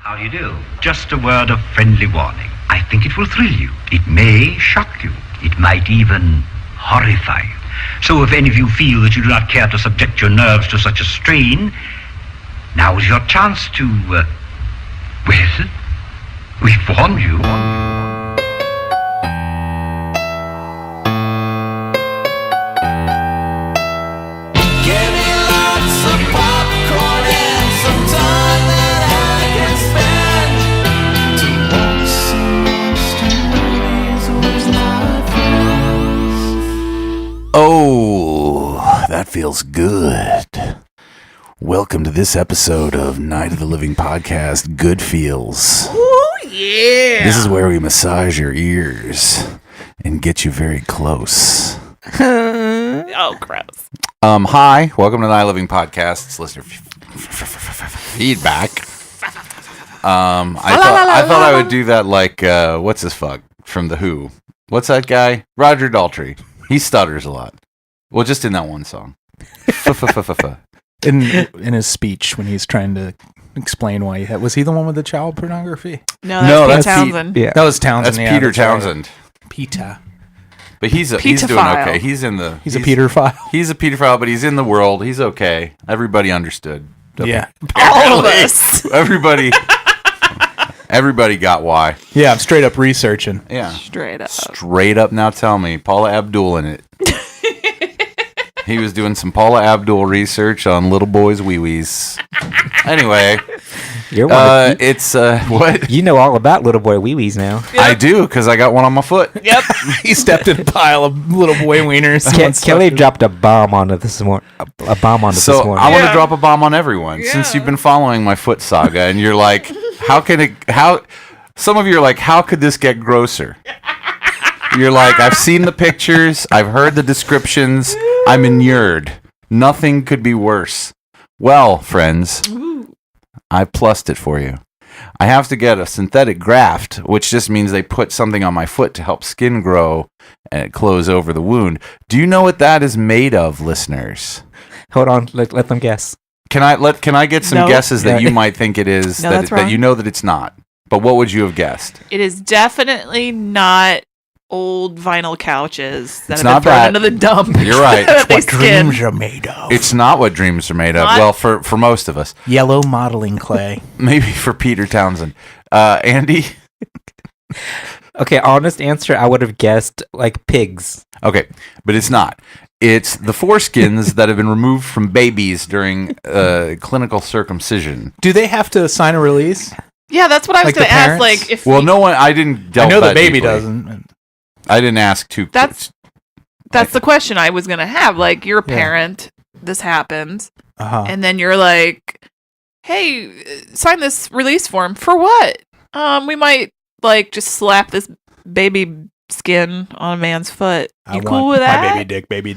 How do you do? Just a word of friendly warning. I think it will thrill you. It may shock you. It might even horrify you. So if any of you feel that you do not care to subject your nerves to such a strain, now is your chance to, well, we've warned you. Oh, that feels good. Welcome to this episode of Night of the Living Podcast, Good Feels. Ooh, yeah. This is where we massage your ears and get you very close. Oh, gross. Hi, welcome to Night of the Living Podcast. It's listener feedback. I thought I would do that like, what's his fuck from The Who? What's that guy? Roger Daltrey. He stutters a lot. Well, just in that one song. In his speech when he's trying to explain why he had... Was he the one with the child pornography? No, that's Pete Townsend. Yeah. That was Townsend. That's Peter Townsend. Right. Peter. But he's doing okay. He's a Peterphile. He's a Peterphile, but he's in the world. He's okay. Everybody understood. Yeah. All of us. Everybody got why. Yeah, I'm straight up researching. Yeah. Straight up. Now tell me. Paula Abdul in it. He was doing some Paula Abdul research on little boys' wee-wees. Anyway. It's, what? You know all about little boy wee-wees now. Yep. I do, because I got one on my foot. Yep. He stepped in a pile of little boy wieners. Kelley dropped a bomb onto this morning. This morning. So I want to drop a bomb on everyone. Yeah. Since you've been following my foot saga, and you're like, some of you are like, how could this get grosser? You're like, I've seen the pictures, I've heard the descriptions, I'm inured. Nothing could be worse. Well, friends, I've plussed it for you. I have to get a synthetic graft, which just means they put something on my foot to help skin grow and close over the wound. Do you know what that is made of, listeners? Hold on, let them guess. Can I get some guesses that you might think it is, no, that you know that it's not? But what would you have guessed? It is definitely not old vinyl couches that have been thrown into the dump. You're right. It's what dreams are made of. It's not what dreams are made of. Well, for most of us. Yellow modeling clay. Maybe for Peter Townsend. Andy? Okay, honest answer, I would have guessed like pigs. Okay, but it's not. It's the foreskins that have been removed from babies during clinical circumcision. Do they have to sign a release? Yeah, that's what I was going to ask. Like, if no one. I didn't. I know the baby deeply. doesn't. I didn't ask too. That's the question I was going to have. Like, you're a parent. This happens, and then you're like, "Hey, sign this release form for what? We might just slap this baby skin on a man's foot. You cool with that? My baby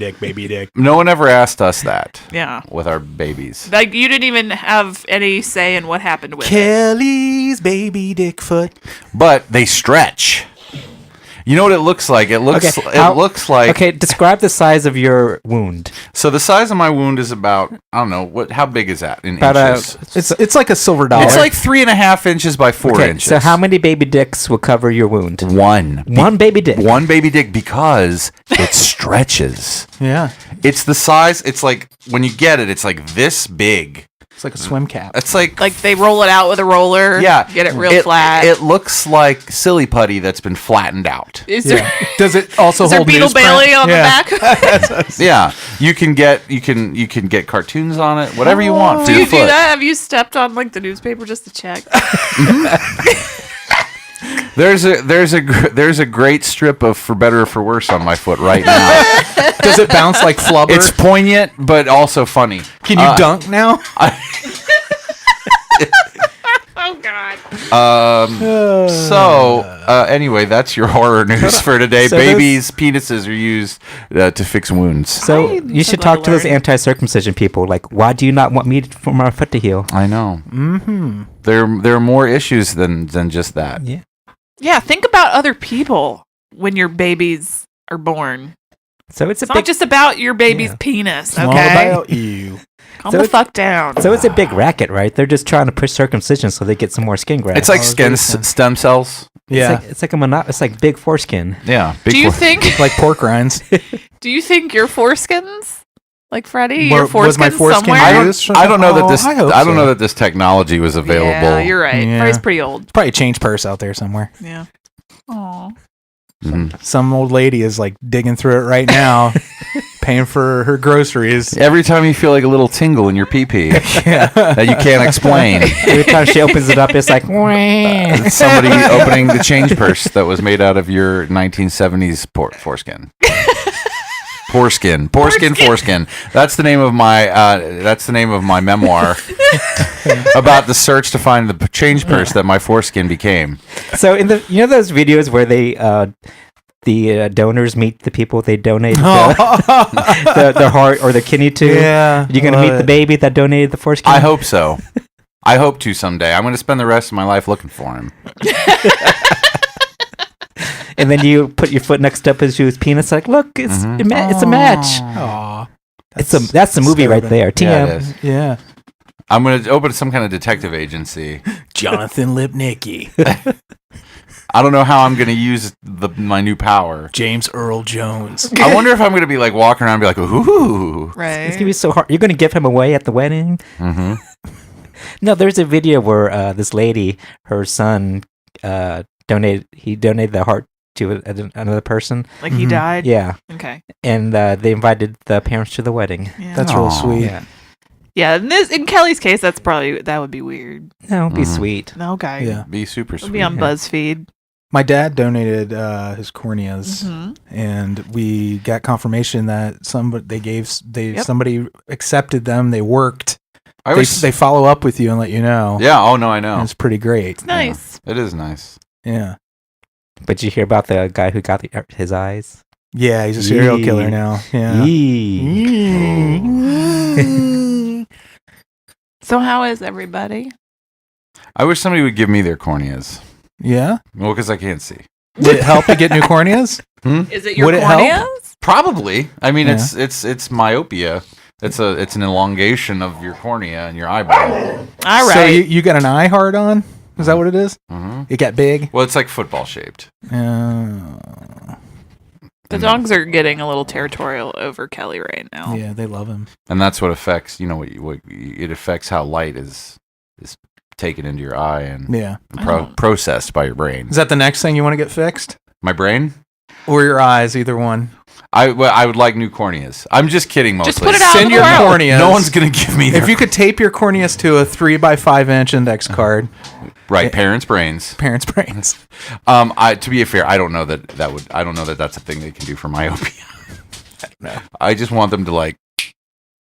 dick. No one ever asked us that. Yeah. With our babies. Like, you didn't even have any say in what happened with Kelley's baby dick foot. But they stretch. You know what it looks like? It looks like... Okay, describe the size of your wound. So the size of my wound is about, I don't know, how big is that in inches? It's like a silver dollar. It's like 3.5 inches by 4 inches. So how many baby dicks will cover your wound? One. One baby dick. One baby dick because it stretches. Yeah. It's the size, it's like, when you get it, it's like this big. It's like a swim cap. It's like they roll it out with a roller. Yeah. Get it real flat. It looks like silly putty that's been flattened out. Is there, Does it also hold Beetle Bailey on the back? Yeah. You can get cartoons on it, whatever you want. Do you do that? Have you stepped on the newspaper just to check? There's a great strip of For Better or For Worse on my foot right now. Does it bounce like flubber? It's poignant, but also funny. Can you dunk now? Oh, God. Anyway, that's your horror news for today. Babies' penises are used to fix wounds. So you should talk to those anti-circumcision people. Like, why do you not want me for my foot to heal? I know. Mm-hmm. There are more issues than just that. Yeah. Yeah, think about other people when your babies are born. So it's not just about your baby's penis, okay? It's all about you. Calm the fuck down. So it's a big racket, right? They're just trying to push circumcision so they get some more skin graft. It's like stem cells. Yeah. It's like it's like big foreskin. Yeah. Do you think like pork rinds? Do you think your foreskins, like Freddie, your was my foreskins foreskin somewhere? used? I don't know that this. I hope I don't so. know that this technology was available. Yeah, you're right. Yeah. Freddie's pretty old. Probably a change purse out there somewhere. Yeah. Aw. Some old lady is like digging through it right now, paying for her groceries. Every time you feel like a little tingle in your pee-pee that you can't explain. Every time she opens it up, it's like, It's somebody opening the change purse that was made out of your 1970s foreskin. Foreskin. That's the name of my. That's the name of my memoir about the search to find the change purse that my foreskin became. So in the those videos where they the donors meet the people they donate the heart or the kidney to. Yeah, you're gonna meet the baby that donated the foreskin. I hope so. I hope to someday. I'm going to spend the rest of my life looking for him. And then you put your foot next up to his penis, like, look, it's it's a match. Aw. That's the movie right there. TM. Yeah, it is. Yeah. I'm going to open some kind of detective agency. Jonathan Lipnicki. I don't know how I'm going to use my new power. James Earl Jones. I wonder if I'm going to be like walking around and be like, ooh. Right. It's gonna be so hard. You're gonna give him away at the wedding. Mm-hmm. No, there's a video where this lady, her son, donated the heart to another person. Like he died? Yeah. Okay. And they invited the parents to the wedding. Yeah. That's real sweet. Yeah. Yeah, in Kelly's case, that would be weird. No, it'd be sweet. Okay. Yeah. Be super It'll sweet. be on BuzzFeed. My dad donated his corneas, Mhm. and we got confirmation that somebody accepted them. They worked. They follow up with you and let you know. Yeah. Oh, no, I know. And it's pretty great. It's nice. It is nice. Yeah. But you hear about the guy who got his eyes? Yeah, he's a serial Yee. killer now. Yeah. So how is everybody? I wish somebody would give me their corneas. Yeah. Well, because I can't see. Would it help to get new corneas? Is it your Would it help? corneas? Probably. I mean, Yeah. it's myopia. It's an elongation of your cornea and your eyeball. All right. So you got an eye hard on? Is that what it is? Mm-hmm. It got big? Well, it's like football shaped. The dogs are getting a little territorial over Kelley right now. Yeah, they love him. And that's what affects. It affects how light is taken into your eye and Yeah. processed by your brain. Is that the next thing you want to get fixed? My brain? Or your eyes, either one? I would like new corneas. I'm just kidding mostly. Just put it out Send in the your world. corneas. No one's going to give me If you could tape your corneas to a 3x5 index card, Right, parents' brains. parents' brains. To be fair, I don't know I don't know that that's a thing they can do for myopia. No. I just want them to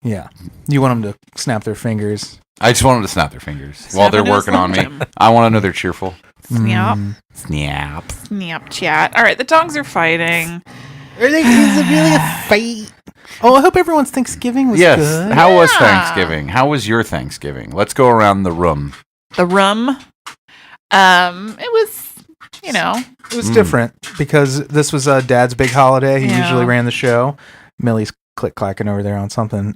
Yeah. You want them to snap their fingers. I just want them to snap their fingers while they're Snap working on me. them. I want to know they're cheerful. Snap. Snap. Snapchat. All right, the dogs are fighting. Is it really a fight? Oh, I hope everyone's Thanksgiving was Yes. good. How was Yeah. Thanksgiving? How was your Thanksgiving? Let's go around the room. The rum. It was, It was different because this was Dad's big holiday. He Yeah. usually ran the show. Millie's click-clacking over there on something.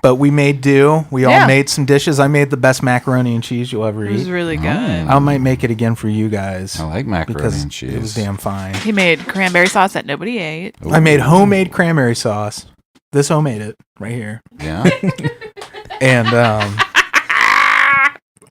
But we made do. We all Yeah. made some dishes. I made the best macaroni and cheese you'll ever It was eat. really good. I might make it again for you guys I like macaroni because and cheese. it was damn fine. He made cranberry sauce that nobody ate. I made homemade cranberry sauce. This homemade it right here. Yeah.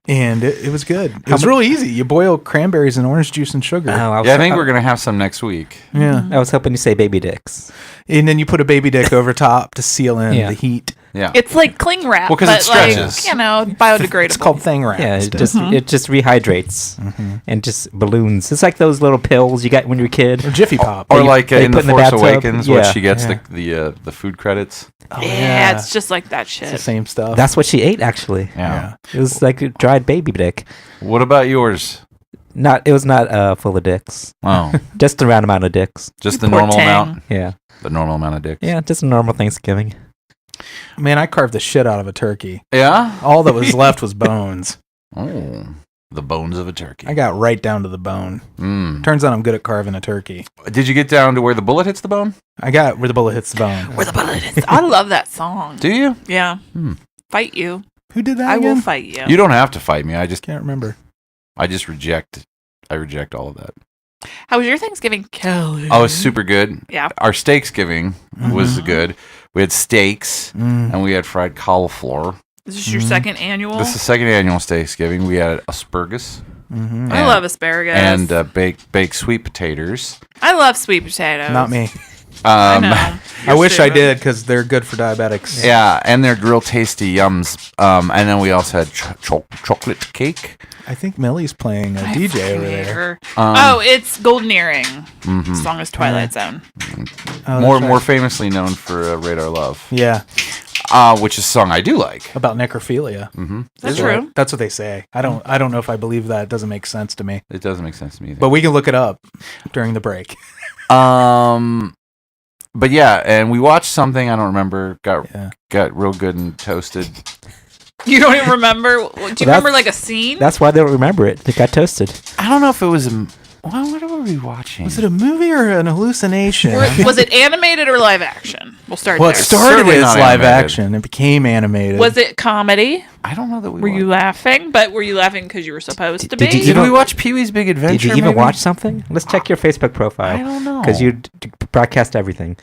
And it was good. It was real easy. You boil cranberries in orange juice and sugar. Oh, I think we're gonna have some next week. Yeah. I was hoping you say baby dicks. And then you put a baby dick over top to seal in Yeah. the heat. Yeah. It's like cling wrap, Well, 'cause but it stretches. biodegradable. It's called thing wrap. Yeah, still. it just rehydrates and just balloons. It's like those little pills you got when you're a kid. Or Jiffy Pop. Or They- like they in The put in the Force bathtub. Awakens, where Yeah. she gets Yeah. the food credits. Oh, yeah, it's just like that It's the shit. same stuff. That's what she ate actually. Yeah. It was like a dried baby dick. What about yours? It was not full of dicks. Oh, Just the right amount of dicks. just the Poor normal Tang. amount. Yeah. The normal amount of dicks. Yeah, just a normal Thanksgiving. Man, I carved the shit out of a turkey. Yeah. All that was left was bones. Oh. The bones of a turkey. I got right down to the bone. Turns out I'm good at carving a turkey. Did you get down to where the bullet hits the bone? I got where the bullet hits the bone. Where the bullet hits. I love that song. Do you? Yeah. Fight you. Who did that I again? will fight you. You don't have to fight me. I just can't remember. I reject all of that. How was your Thanksgiving, Kelley? Oh, it was super good. Yeah. Our Steaksgiving was good. We had steaks and we had fried cauliflower. Is this your second annual? This is the second annual Steaksgiving. We had asparagus. I love asparagus. And baked sweet potatoes. I love sweet potatoes. Not me. I know. I wish I did because they're good for diabetics. Yeah, and they're real tasty yums. And then we also had chocolate cake. I think Millie's playing a DJ over there. It's Golden Earring. The song is Twilight Zone. More famously known for Radar Love. Yeah. Which is a song I do like. About necrophilia. That's true. That's what they say. I don't know if I believe that. It doesn't make sense to me. It doesn't make sense to me either. But we can look it up during the break. But yeah, and we watched something I don't remember. Got real good and toasted. You don't even remember? Do you remember like a scene? That's why they don't remember it. They got toasted. I don't know if it was what were we watching? Was it a movie or an hallucination? Was it animated or live action? We'll start Well, there. it started Certainly as not live animated. action. It became animated. Was it comedy? I don't know that we Were you laughing? But were you laughing because you were supposed to be? Did we watch Pee-wee's Big Adventure? Did you even maybe? watch something? Let's check your Facebook profile. I don't know. Because you broadcast everything.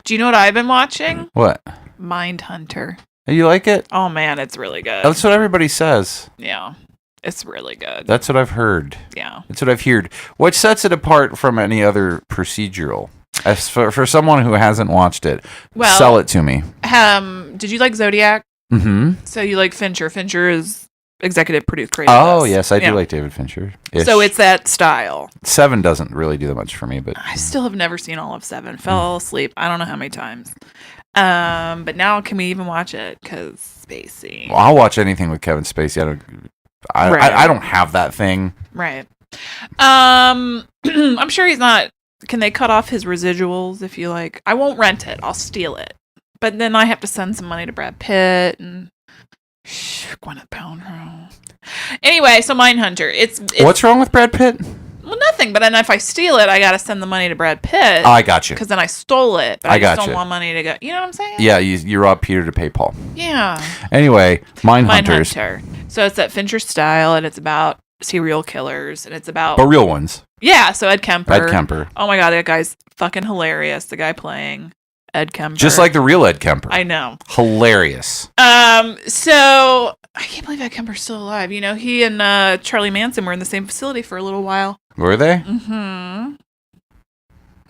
Do you know what I've been watching? What? Mindhunter. You like it? Oh man, it's really good. That's what everybody says. Yeah. It's really good. That's what I've heard. Yeah. That's what I've heard. What sets it apart from any other procedural? As for someone who hasn't watched it, sell it to me. Did you like Zodiac? Mm-hmm. So you like Fincher. Fincher is executive producer creative. Oh, yes, I do like David Fincher. So it's that style. 7 doesn't really do that much for me, but I still have never seen all of 7. Fell asleep. I don't know how many times. But now can we even watch it? Because Spacey. Well, I'll watch anything with Kevin Spacey. I don't have that thing. Right. I'm sure he's not. Can they cut off his residuals if you like? I won't rent it. I'll steal it. But then I have to send some money to Brad Pitt and Gwyneth Paltrow. Anyway, so Mindhunter. It's What's wrong with Brad Pitt? Well, nothing. But then if I steal it, I got to send the money to Brad Pitt. Oh, I got you. Because then I stole it. But I got just don't you. want money to go. You know what I'm saying? Yeah, you robbed Peter to pay Paul. Yeah. Anyway, Mindhunters. Mindhunter. So it's that Fincher style, and it's about serial killers, and it's about... But real ones. Yeah, so Ed Kemper. Ed Kemper. Oh my god, that guy's fucking hilarious. The guy playing Ed Kemper. Just like the real Ed Kemper. I know. Hilarious. So I can't believe Ed Kemper's still alive. You know, he and Charlie Manson were in the same facility for a little while. Were they? Mm-hmm.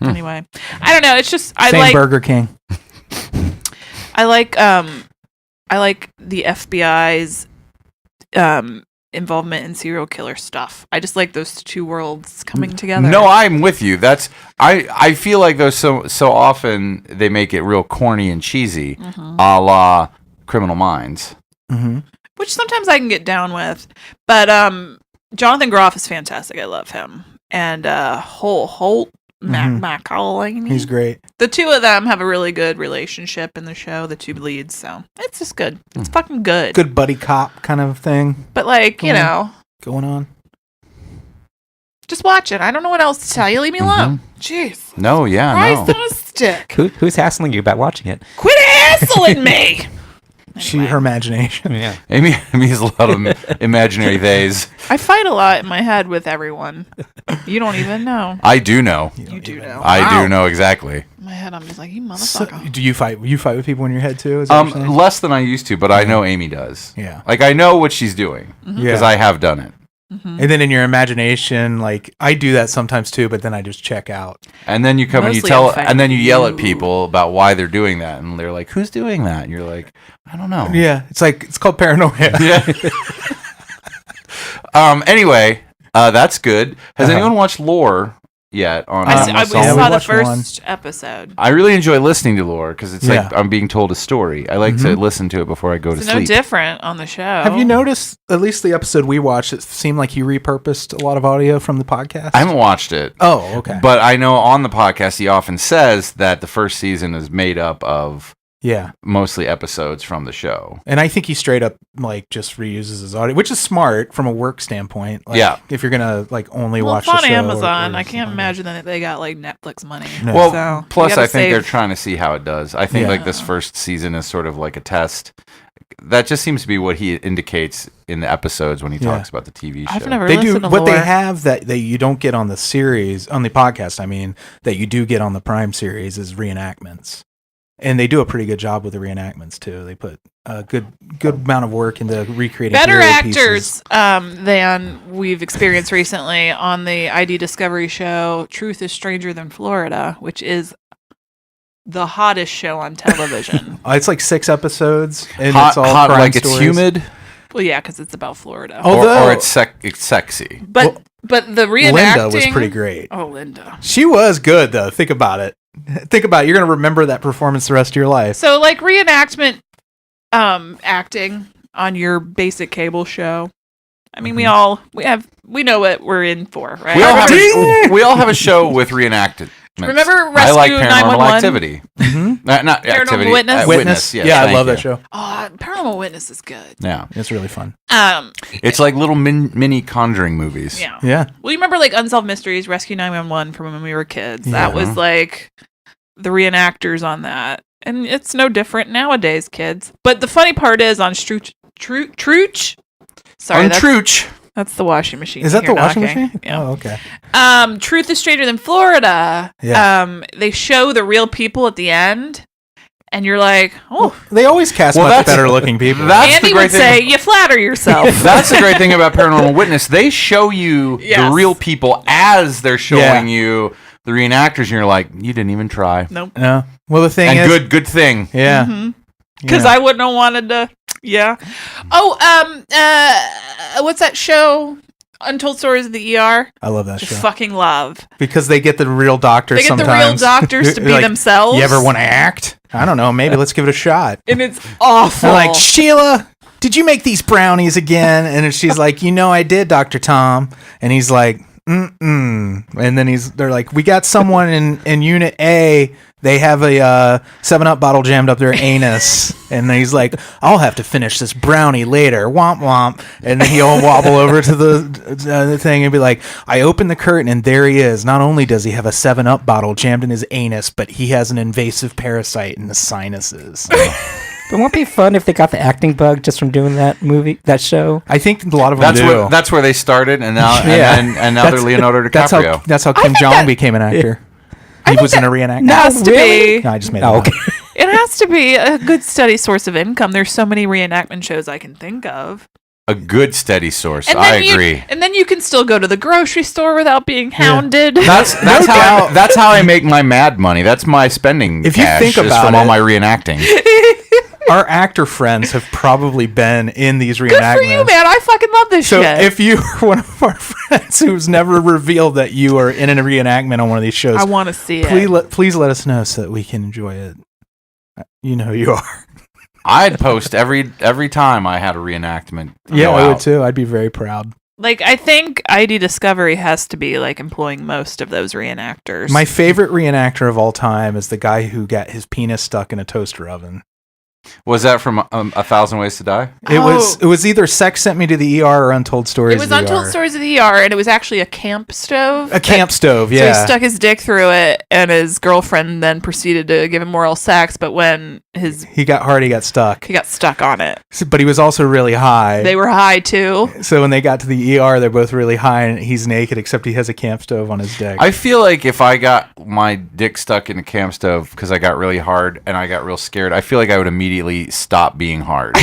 Anyway, I don't know. It's just I Same like Burger King. I like the FBI's involvement in serial killer stuff. I just like those two worlds coming together. No, I'm with you. I feel like those so often they make it real corny and cheesy, a la Criminal Minds. Mm-hmm. Which sometimes I can get down with. But Jonathan Groff is fantastic. I love him. And Holt McCallany. He's great. The two of them have a really good relationship in the show, the two leads, so it's just good. It's fucking good. Good buddy cop kind of thing. But like, you know, going on. just watch it. I don't know what else to tell you. Leave me alone. Jeez. No, yeah, Christ no. on a stick. Who's hassling you about watching it? Quit hassling me. Her imagination. Yeah. Amy has a lot of imaginary theys. I fight a lot in my head with everyone. You don't even know. I do know. You do know. I do know exactly. In my head, I'm just like, you motherfucker. So, do you fight? You fight with people in your head too? Is that what you're saying? Less than I used to, but I know Amy does. Yeah. Like I know what she's doing because I have done it. And then in your imagination, like I do that sometimes too, but then I just check out. And then you come and you Mostly tell, I'm and then you yell at you. people about why they're doing that, and they're like, "Who's doing that?" And you're like, "I don't know." Yeah, it's called paranoia. Yeah. Anyway, that's good. Has anyone watched Lore yet? On I Yeah, saw we the watched first episode. I really enjoy listening to Lore because it's Yeah. like I'm being told a story. I like to listen to it before I go to It's no sleep. different on the show. Have you noticed, at least the episode we watched, it seemed like he repurposed a lot of audio from the podcast? I haven't watched it. Oh, okay. But I know on the podcast he often says that the first season is made up of Yeah. Mostly episodes from the show. And I think he straight up like just reuses his audio, which is smart from a work standpoint. Like, yeah. If you're gonna like only watch it's the show. on Amazon. I can't imagine that they got like Netflix money. No. Well, so plus I think they're trying to see how it does. I think Yeah. like this first season is sort of like a test. That just seems to be what he indicates in the episodes when he talks about the TV show. I've never They listened do to what they lore. have that you don't get on the series, on the podcast. I mean, that you do get on the Prime series is reenactments. And they do a pretty good job with the reenactments too. They put a good amount of work into recreating better hero actors than we've experienced recently on the ID Discovery show. Truth is Stranger Than Florida, which is the hottest show on television. It's like 6 episodes, and hot, it's all hot crime like stories. it's humid, Well, yeah, because it's about Florida. or it's sexy. But the reenacting. Linda was pretty great. Oh, Linda. She was good though. Think about it. You're going to remember that performance the rest of your life. So, like reenactment, acting on your basic cable show. I mean, we know what we're in for, right? We all have a show with reenacted. Remember I like Rescue Paranormal 911? Activity. Mm-hmm. Not Paranormal Activity. Witness? Witness. Yes, Yeah, I thank love you. Oh, that show. Paranormal Witness is good. Yeah, It's really fun. it's like little mini Conjuring movies. Yeah. Yeah. Well, you remember like Unsolved Mysteries, Rescue 911 from when we were kids? That was like the reenactors on that. And it's no different nowadays, kids. But the funny part is on Trooch. Sorry, On Trooch. that's the washing machine. Is that the You're washing knocking. machine? Yeah. Oh, okay. Truth is Stranger Than Florida. Yeah. They show the real people at the end, and you're like, oh. They always cast much better looking people. That's Andy the great would thing. say, you flatter yourself. That's the great thing about Paranormal Witness. They show you the Yes. real people as they're showing you the reenactors, and you're like, you didn't even try. Nope. No. Well, the thing is, good thing. Yeah. Because I wouldn't have wanted to. Yeah. Oh, what's that show? Untold Stories of the ER. I love that I show fucking love. because they get the real doctors. They get the real sometimes. doctors to be Like, themselves. You ever want to act? I don't know. Maybe let's give it a shot. And it's awful. They're like, Sheila, did you make these brownies again? And she's like, I did, Dr. Tom. And he's like, and then they're like, we got someone in Unit A. They have a 7-Up bottle jammed up their anus. And then he's like, I'll have to finish this brownie later. Womp womp. And then he'll wobble over to the thing and be like, I open the curtain and there he is. Not only does he have a 7-Up bottle jammed in his anus, but he has an invasive parasite in the sinuses. But won't it be fun if they got the acting bug just from doing that show? I think a lot of them do. That's where they started, and now and now they're Leonardo DiCaprio. That's how Kim Jong became an actor. He was in a reenactment. It has to be. No, I just made it Oh, up. okay. It has to be a good steady source of income. There's so many reenactment shows I can think of. A good steady source. And I then agree. And then you can still go to the grocery store without being hounded. That's how I make my mad money. That's my spending. If you cash think is about from all it- my reenacting. Our actor friends have probably been in these reenactments. Good for you, man. I fucking love this So shit. if you are one of our friends who's never revealed that you are in a reenactment on one of these shows, I want to see please let us know so that we can enjoy it. You know who you are. I'd post every time I had a reenactment. Yeah, go I would out. too. I'd be very proud. Like, I think ID Discovery has to be, like, employing most of those reenactors. My favorite reenactor of all time is the guy who got his penis stuck in a toaster oven. Was that from 1,000 Ways to Die? It was either Sex Sent Me to the ER or Untold Stories. It was of the Untold ER. Stories of the ER, and it was actually a camp stove. A camp stove, So yeah. he stuck his dick through it, and his girlfriend then proceeded to give him oral sex, but when He got hard, he got stuck. he got stuck on it. But he was also really high. They were high, too. So when they got to the ER, they're both really high, and he's naked, except he has a camp stove on his dick. I feel like if I got my dick stuck in a camp stove because I got really hard and I got real scared, I feel like I would immediately stop being hard.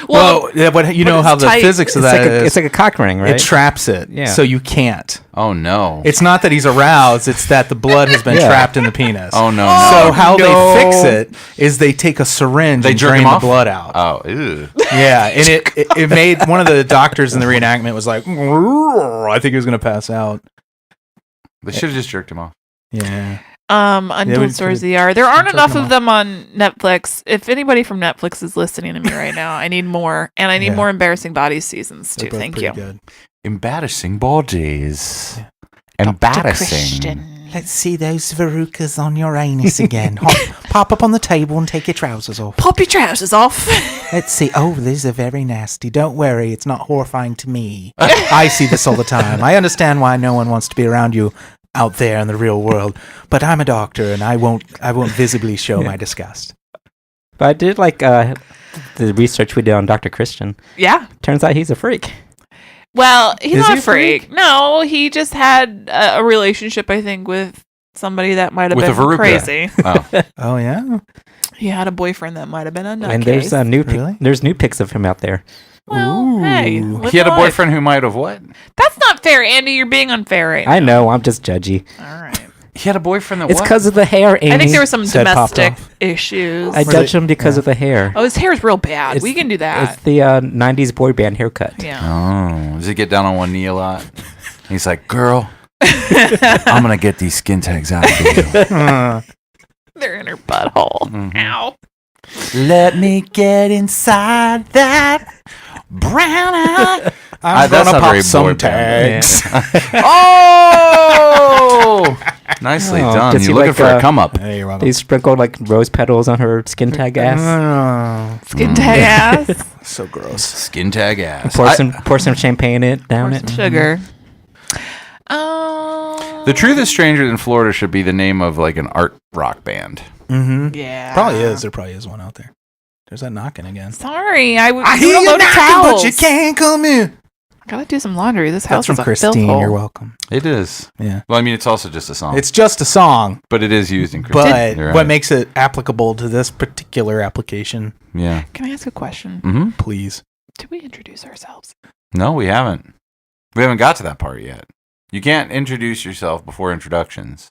well, but you know it's how the tight. physics of It's that like is. it's like a cock ring, right? It traps it, Yeah. so you can't. Oh no! It's not that he's aroused; it's that the blood has been Yeah. trapped in the penis. Oh no! So no. how No. they fix it is they take a syringe They and jerk drain him the off? blood out. Oh, ew. Yeah, and it made one of the doctors in the reenactment was like, I think he was going to pass out. They should have just jerked him off. Yeah. Untold we Stories of could the ER. There aren't check enough them of them on Netflix. If anybody from Netflix is listening to me right now, I need more. And I need Yeah. more Embarrassing Bodies seasons, too. They're both Thank pretty you. Good. Embarrassing bodies. Dr. Embarrassing. Christian. Let's see those verrucas on your anus again. Pop up on the table and take your trousers off. Pop your trousers off. Let's see. Oh, these are very nasty. Don't worry, it's not horrifying to me. I see this all the time. I understand why no one wants to be around you out there in the real world, but I'm a doctor and I won't visibly show my disgust. But I did like the research we did on Dr. Christian. Yeah. Turns out he's a freak. Well, he's Is not he a a freak. No, he just had a relationship, I think, with somebody that might have With a been verruca. crazy. Oh. Oh yeah. He had a boyfriend that might have been a nutcase. And there's Really? there's new pics of him out there. Well, hey, Ooh. live He had a your life. boyfriend who might have what? That's not fair, Andy. You're being unfair right now. I know, I'm just judgy. All right. He had a boyfriend that It's what? because of the hair, Amy. I think there were some His head popped domestic off. issues. I judge him because of the hair. Oh, his hair's real bad. It's- We can do that. It's the 90s boy band haircut. Yeah. Oh, does he get down on one knee a lot? He's like, girl, I'm going to get these skin tags out for you. They're in her butthole. Mhm. Ow. Let me get inside that brown eye. I'm that's gonna not pop very some boy band. tags. Oh! Nicely Oh, done. does You're he looking like, for a come up. Hey, you're welcome. They sprinkled like rose petals on her skin tag ass. Skin tag ass. So gross. Skin tag ass. Pour some champagne down Pour it. some sugar. The Truth is Stranger Than Florida should be the name of like an art rock band. Mm-hmm. Yeah. Probably is. There probably is one out there. There's that knocking again. Sorry, I I hear you knocking, towels. but you can't come in. Gotta do some laundry. This house That's is from a Christine. filth hole. You're welcome. It is. Yeah. Well, I mean, it's also just a song. It's just a song, but it is used in Christine. but You're right. what makes it applicable to this particular application, Yeah. Can I ask a question? Mm-hmm. please? Did we introduce ourselves? No, we haven't. We haven't got to that part yet. You can't introduce yourself before introductions.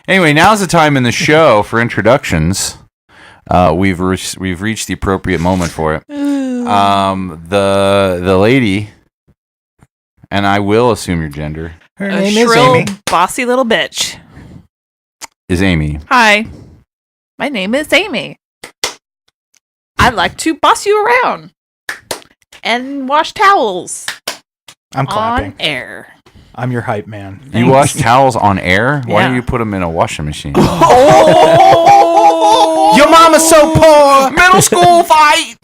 Anyway, now's the time in the show for introductions. We've reached the appropriate moment for it. The lady, and I will assume your gender, Her A name is shrill, Amy. bossy little bitch. is Amy. Hi, my name is Amy. I like to boss you around and wash towels I'm clapping. on air. I'm your hype man. You wash towels on air? Why Yeah. don't you put them in a washing machine? Oh! Your mama's so poor. Middle school fight!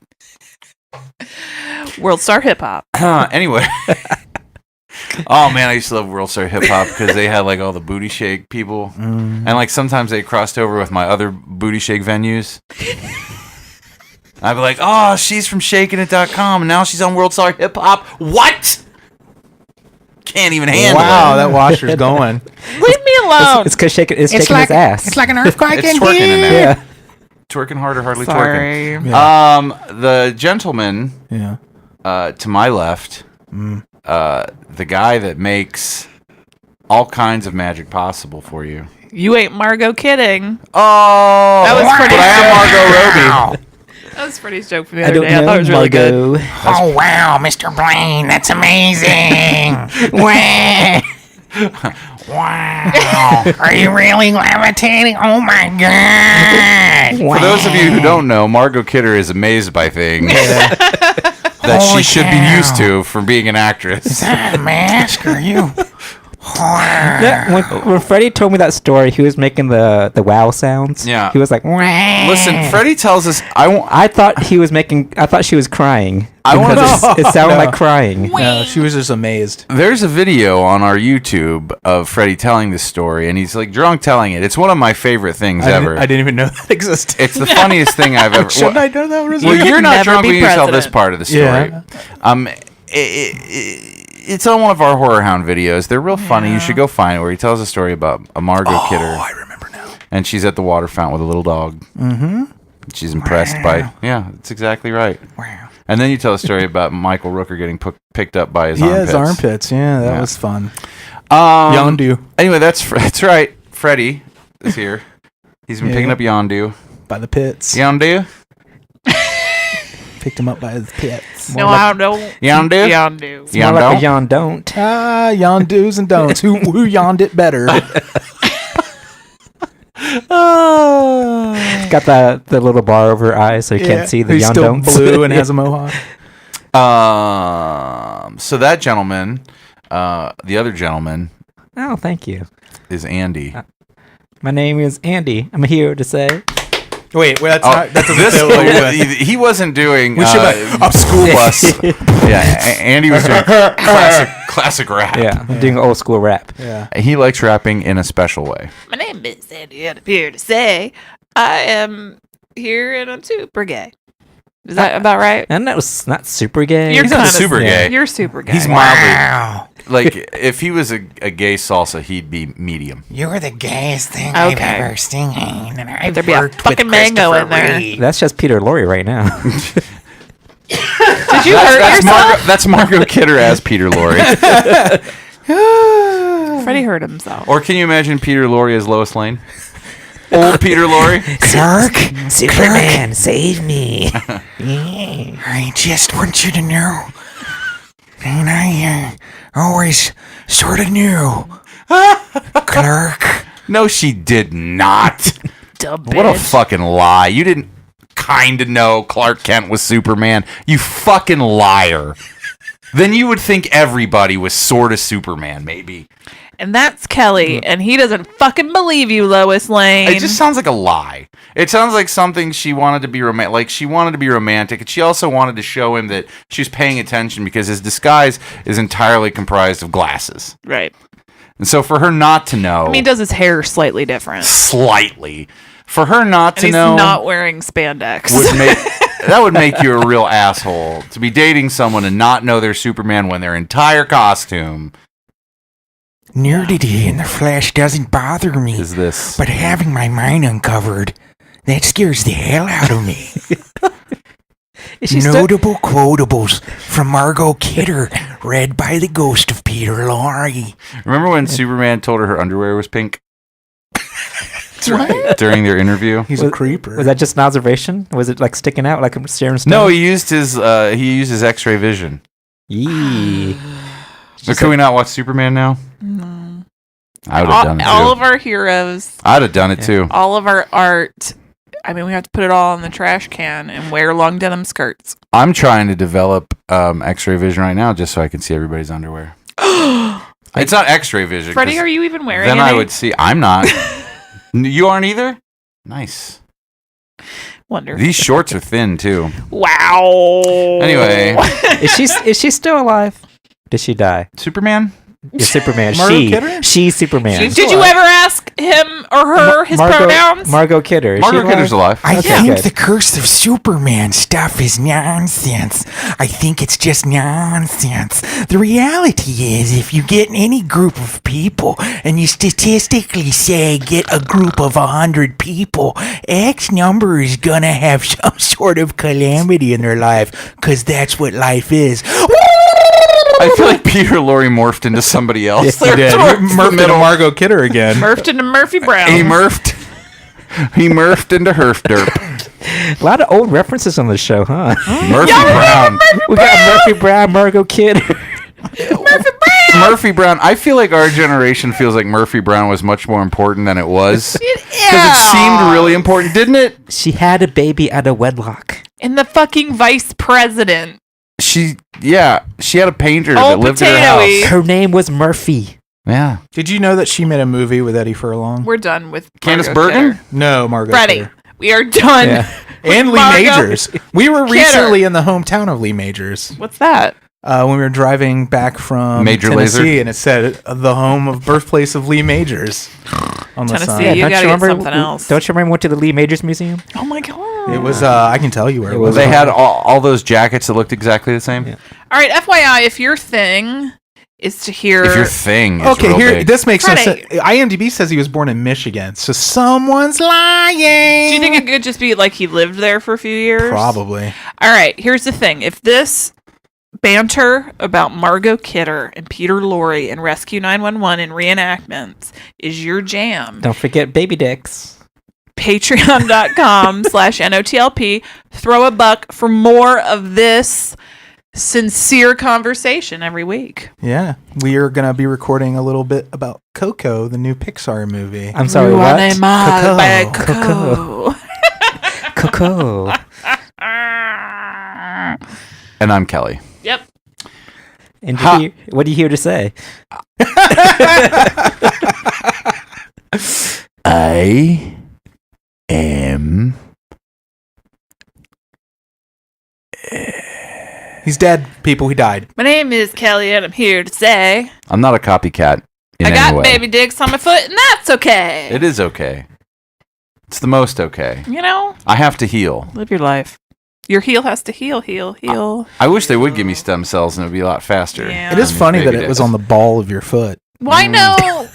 World Star Hip Hop. Anyway. Oh man, I used to love World Star Hip Hop because they had like all the booty shake people. And like sometimes they crossed over with my other booty shake venues. I'd be like, oh, she's from shakinit.com and now she's on World Star Hip Hop. What? Can't even handle Wow, it. that washer's going. Leave me alone. It's because shaking his ass. It's like an earthquake It's in twerking in here. there. Yeah. Twerking harder, hardly Sorry. twerking. Yeah. The gentleman Yeah. to my left, the guy that makes all kinds of magic possible for you. You ain't Margot kidding. Oh, That was pretty but I am Margot Robbie. That was Freddie's joke from the I other don't day. I know, thought it was really good. Margot. Oh wow, Mr. Blaine, that's amazing. Wow. Are you really levitating? Oh my god. For those of you who don't know, Margot Kidder is amazed by things that Holy she should cow. be used to from being an actress. Is that a mask? Are you? When Freddie told me that story, he was making the wow sounds. Yeah. He was like, Listen, Freddie tells us I thought she was crying. I wanna Because know. it sounded No. like crying. No, she was just amazed. There's a video on our YouTube of Freddie telling this story, and he's like drunk telling it. It's one of my favorite things ever. I didn't even know that existed. It's the funniest thing I've ever. Shouldn't I know that was Well, you're not Never drunk be when you tell this president. part of the story. Yeah. It's on one of our Horror Hound videos. They're real funny. You should go find it, where he tells a story about a Margot Kidder. Oh, I remember now. And she's at the water fountain with a little dog. Mm-hmm. She's impressed by. Yeah, that's exactly right. Wow. And then you tell a story about Michael Rooker getting picked up by his Yeah, armpits. his armpits. Yeah, that Yeah. was fun. Um, Yondu Anyway, that's right. Freddie is here. He's been picking up Yondu. by the pits. Yondu? Picked him up by his pits. No, I don't. Yondu? Yondu. More like Yondu? a yawn don't. Yondo's and don'ts. Who yawned it better? Got the little bar over her eyes so you can't see the He's yawn still don'ts. blue and has a mohawk. So that gentleman, the other gentleman, Oh, thank you. is Andy. My name is Andy. I'm here to say. Wait, that's not. That doesn't This fit what we're doing. he wasn't doing We should a school bus. Yeah, Andy was doing classic rap. Yeah, I'm doing old school rap. Yeah. He likes rapping in a special way. My name is Andy, and I'm here to say I am here and I'm super gay. Is that about right? And that was not super gay. You're He's not kinda- super gay. You're super gay. He's mildly. Like, if he was a gay salsa, he'd be medium. You're the gayest thing Okay. I've ever seen, and I've There'd be a worked with fucking mango in Christopher there. Reeve. That's just Peter Lorre right now. Did you hurt yourself? That's Margot Kidder as Peter Lorre. Freddie hurt himself. Or can you imagine Peter Lorre as Lois Lane? Old Peter Lorre? Clark, Superman, save me. I just want you to know, and I always sort of knew. Clark, No, she did not. Dumb What a bitch. fucking lie. You didn't kind of know Clark Kent was Superman. You fucking liar. Then you would think everybody was sort of Superman, maybe. And that's Kelly, and he doesn't fucking believe you, Lois Lane. It just sounds like a lie. It sounds like something she wanted to be romantic. Like she wanted to be romantic, and she also wanted to show him that she's paying attention because his disguise is entirely comprised of glasses. right. And so for her not to know, I mean, he does his hair slightly different. slightly, for her not And to he's know, not wearing spandex. would make that would make you a real asshole to be dating someone and not know they're Superman when their entire costume nudity in the flesh doesn't bother me, is this. but having my mind uncovered, that scares the hell out of me. Is she still- Notable quotables from Margot Kidder, read by the ghost of Peter Lorre. Remember when Superman told her underwear was pink What? during their interview? He's a creeper. Was that just an observation? Was it like sticking out like a Sharon Stone? No, he used his X-ray vision. Yee. So can we not watch Superman now? No. I would have done it too. All of our heroes, I'd have done it too. all of our art. I mean, we have to put it all in the trash can and wear long denim skirts. I'm trying to develop X-ray vision right now just so I can see everybody's underwear. It's not X-ray vision. Freddie, 'cause are you even wearing then any? I would see. I'm not. You aren't either? Nice. Wonderful. These shorts are thin too. Wow. Anyway, Is she still alive? Did she die? Superman? Yeah, Superman. Margot Kidder? She's Superman. Did you ever ask him or her his pronouns? Margot Kidder. Is Margot she Kidder's alive. I Okay, think good. the curse of Superman stuff is nonsense. I think it's just nonsense. The reality is, if you get any group of people and you statistically say get a group of 100 people, X number is gonna have some sort of calamity in their life, because that's what life is. I feel like Peter Lorre morphed into somebody else. He did. Murphed into Margot Kidder again. Murphed into Murphy Brown. He morphed into Herf Derp. A lot of old references on the show, huh? Murphy Brown. We got Murphy Brown, Margot Kidder. Murphy Brown. I feel like our generation feels like Murphy Brown was much more important than it was. Because it seemed really important, didn't it? She had a baby out of wedlock. And the fucking vice president. She had a painter that Oh, lived at her potato-y. house. Her name was Murphy. Yeah. Did you know that she made a movie with Eddie Furlong? We're done with Candace Margot Bergen? Kidder. No, Margot Freddie, Kidder. we are done. Yeah. And Lee Margot Majors. We were Kidder. recently in the hometown of Lee Majors What's that? when we were driving back from Major Tennessee, Lazer? and it said the home of birthplace of Lee Majors on the Tennessee. sign. Yeah, you Don't gotta get remember- something else. Don't you remember we went to the Lee Majors Museum? Oh my god. It was. I can tell you where it was. They had all those jackets that looked exactly the same. Yeah. All right, FYI, if your thing is to hear If your thing is Okay, real here. big. This makes no Freddie. sense. IMDb says he was born in Michigan, so someone's lying. Do you think it could just be like he lived there for a few years? Probably. All right, here's the thing. If this banter about Margot Kidder and Peter Lorre and Rescue 911 and reenactments is your jam, Don't forget baby dicks. patreon.com/NOTLP. Throw a buck for more of this sincere conversation every week. Yeah, we are gonna be recording a little bit about Coco, the new Pixar movie. I'm sorry, what? Coco. Coco. And I'm Kelly. Yep. And what are you here to say? I am. He's dead, people. He died. My name is Kelley, and I'm here to say I'm not a copycat. I got baby dicks on my foot, and that's okay. It is okay. It's the most okay. You know, I have to heal. live your life. Your heel has to heal. I wish they would give me stem cells and it would be a lot faster. Yeah. It is funny that it was on the ball of your foot. Why no?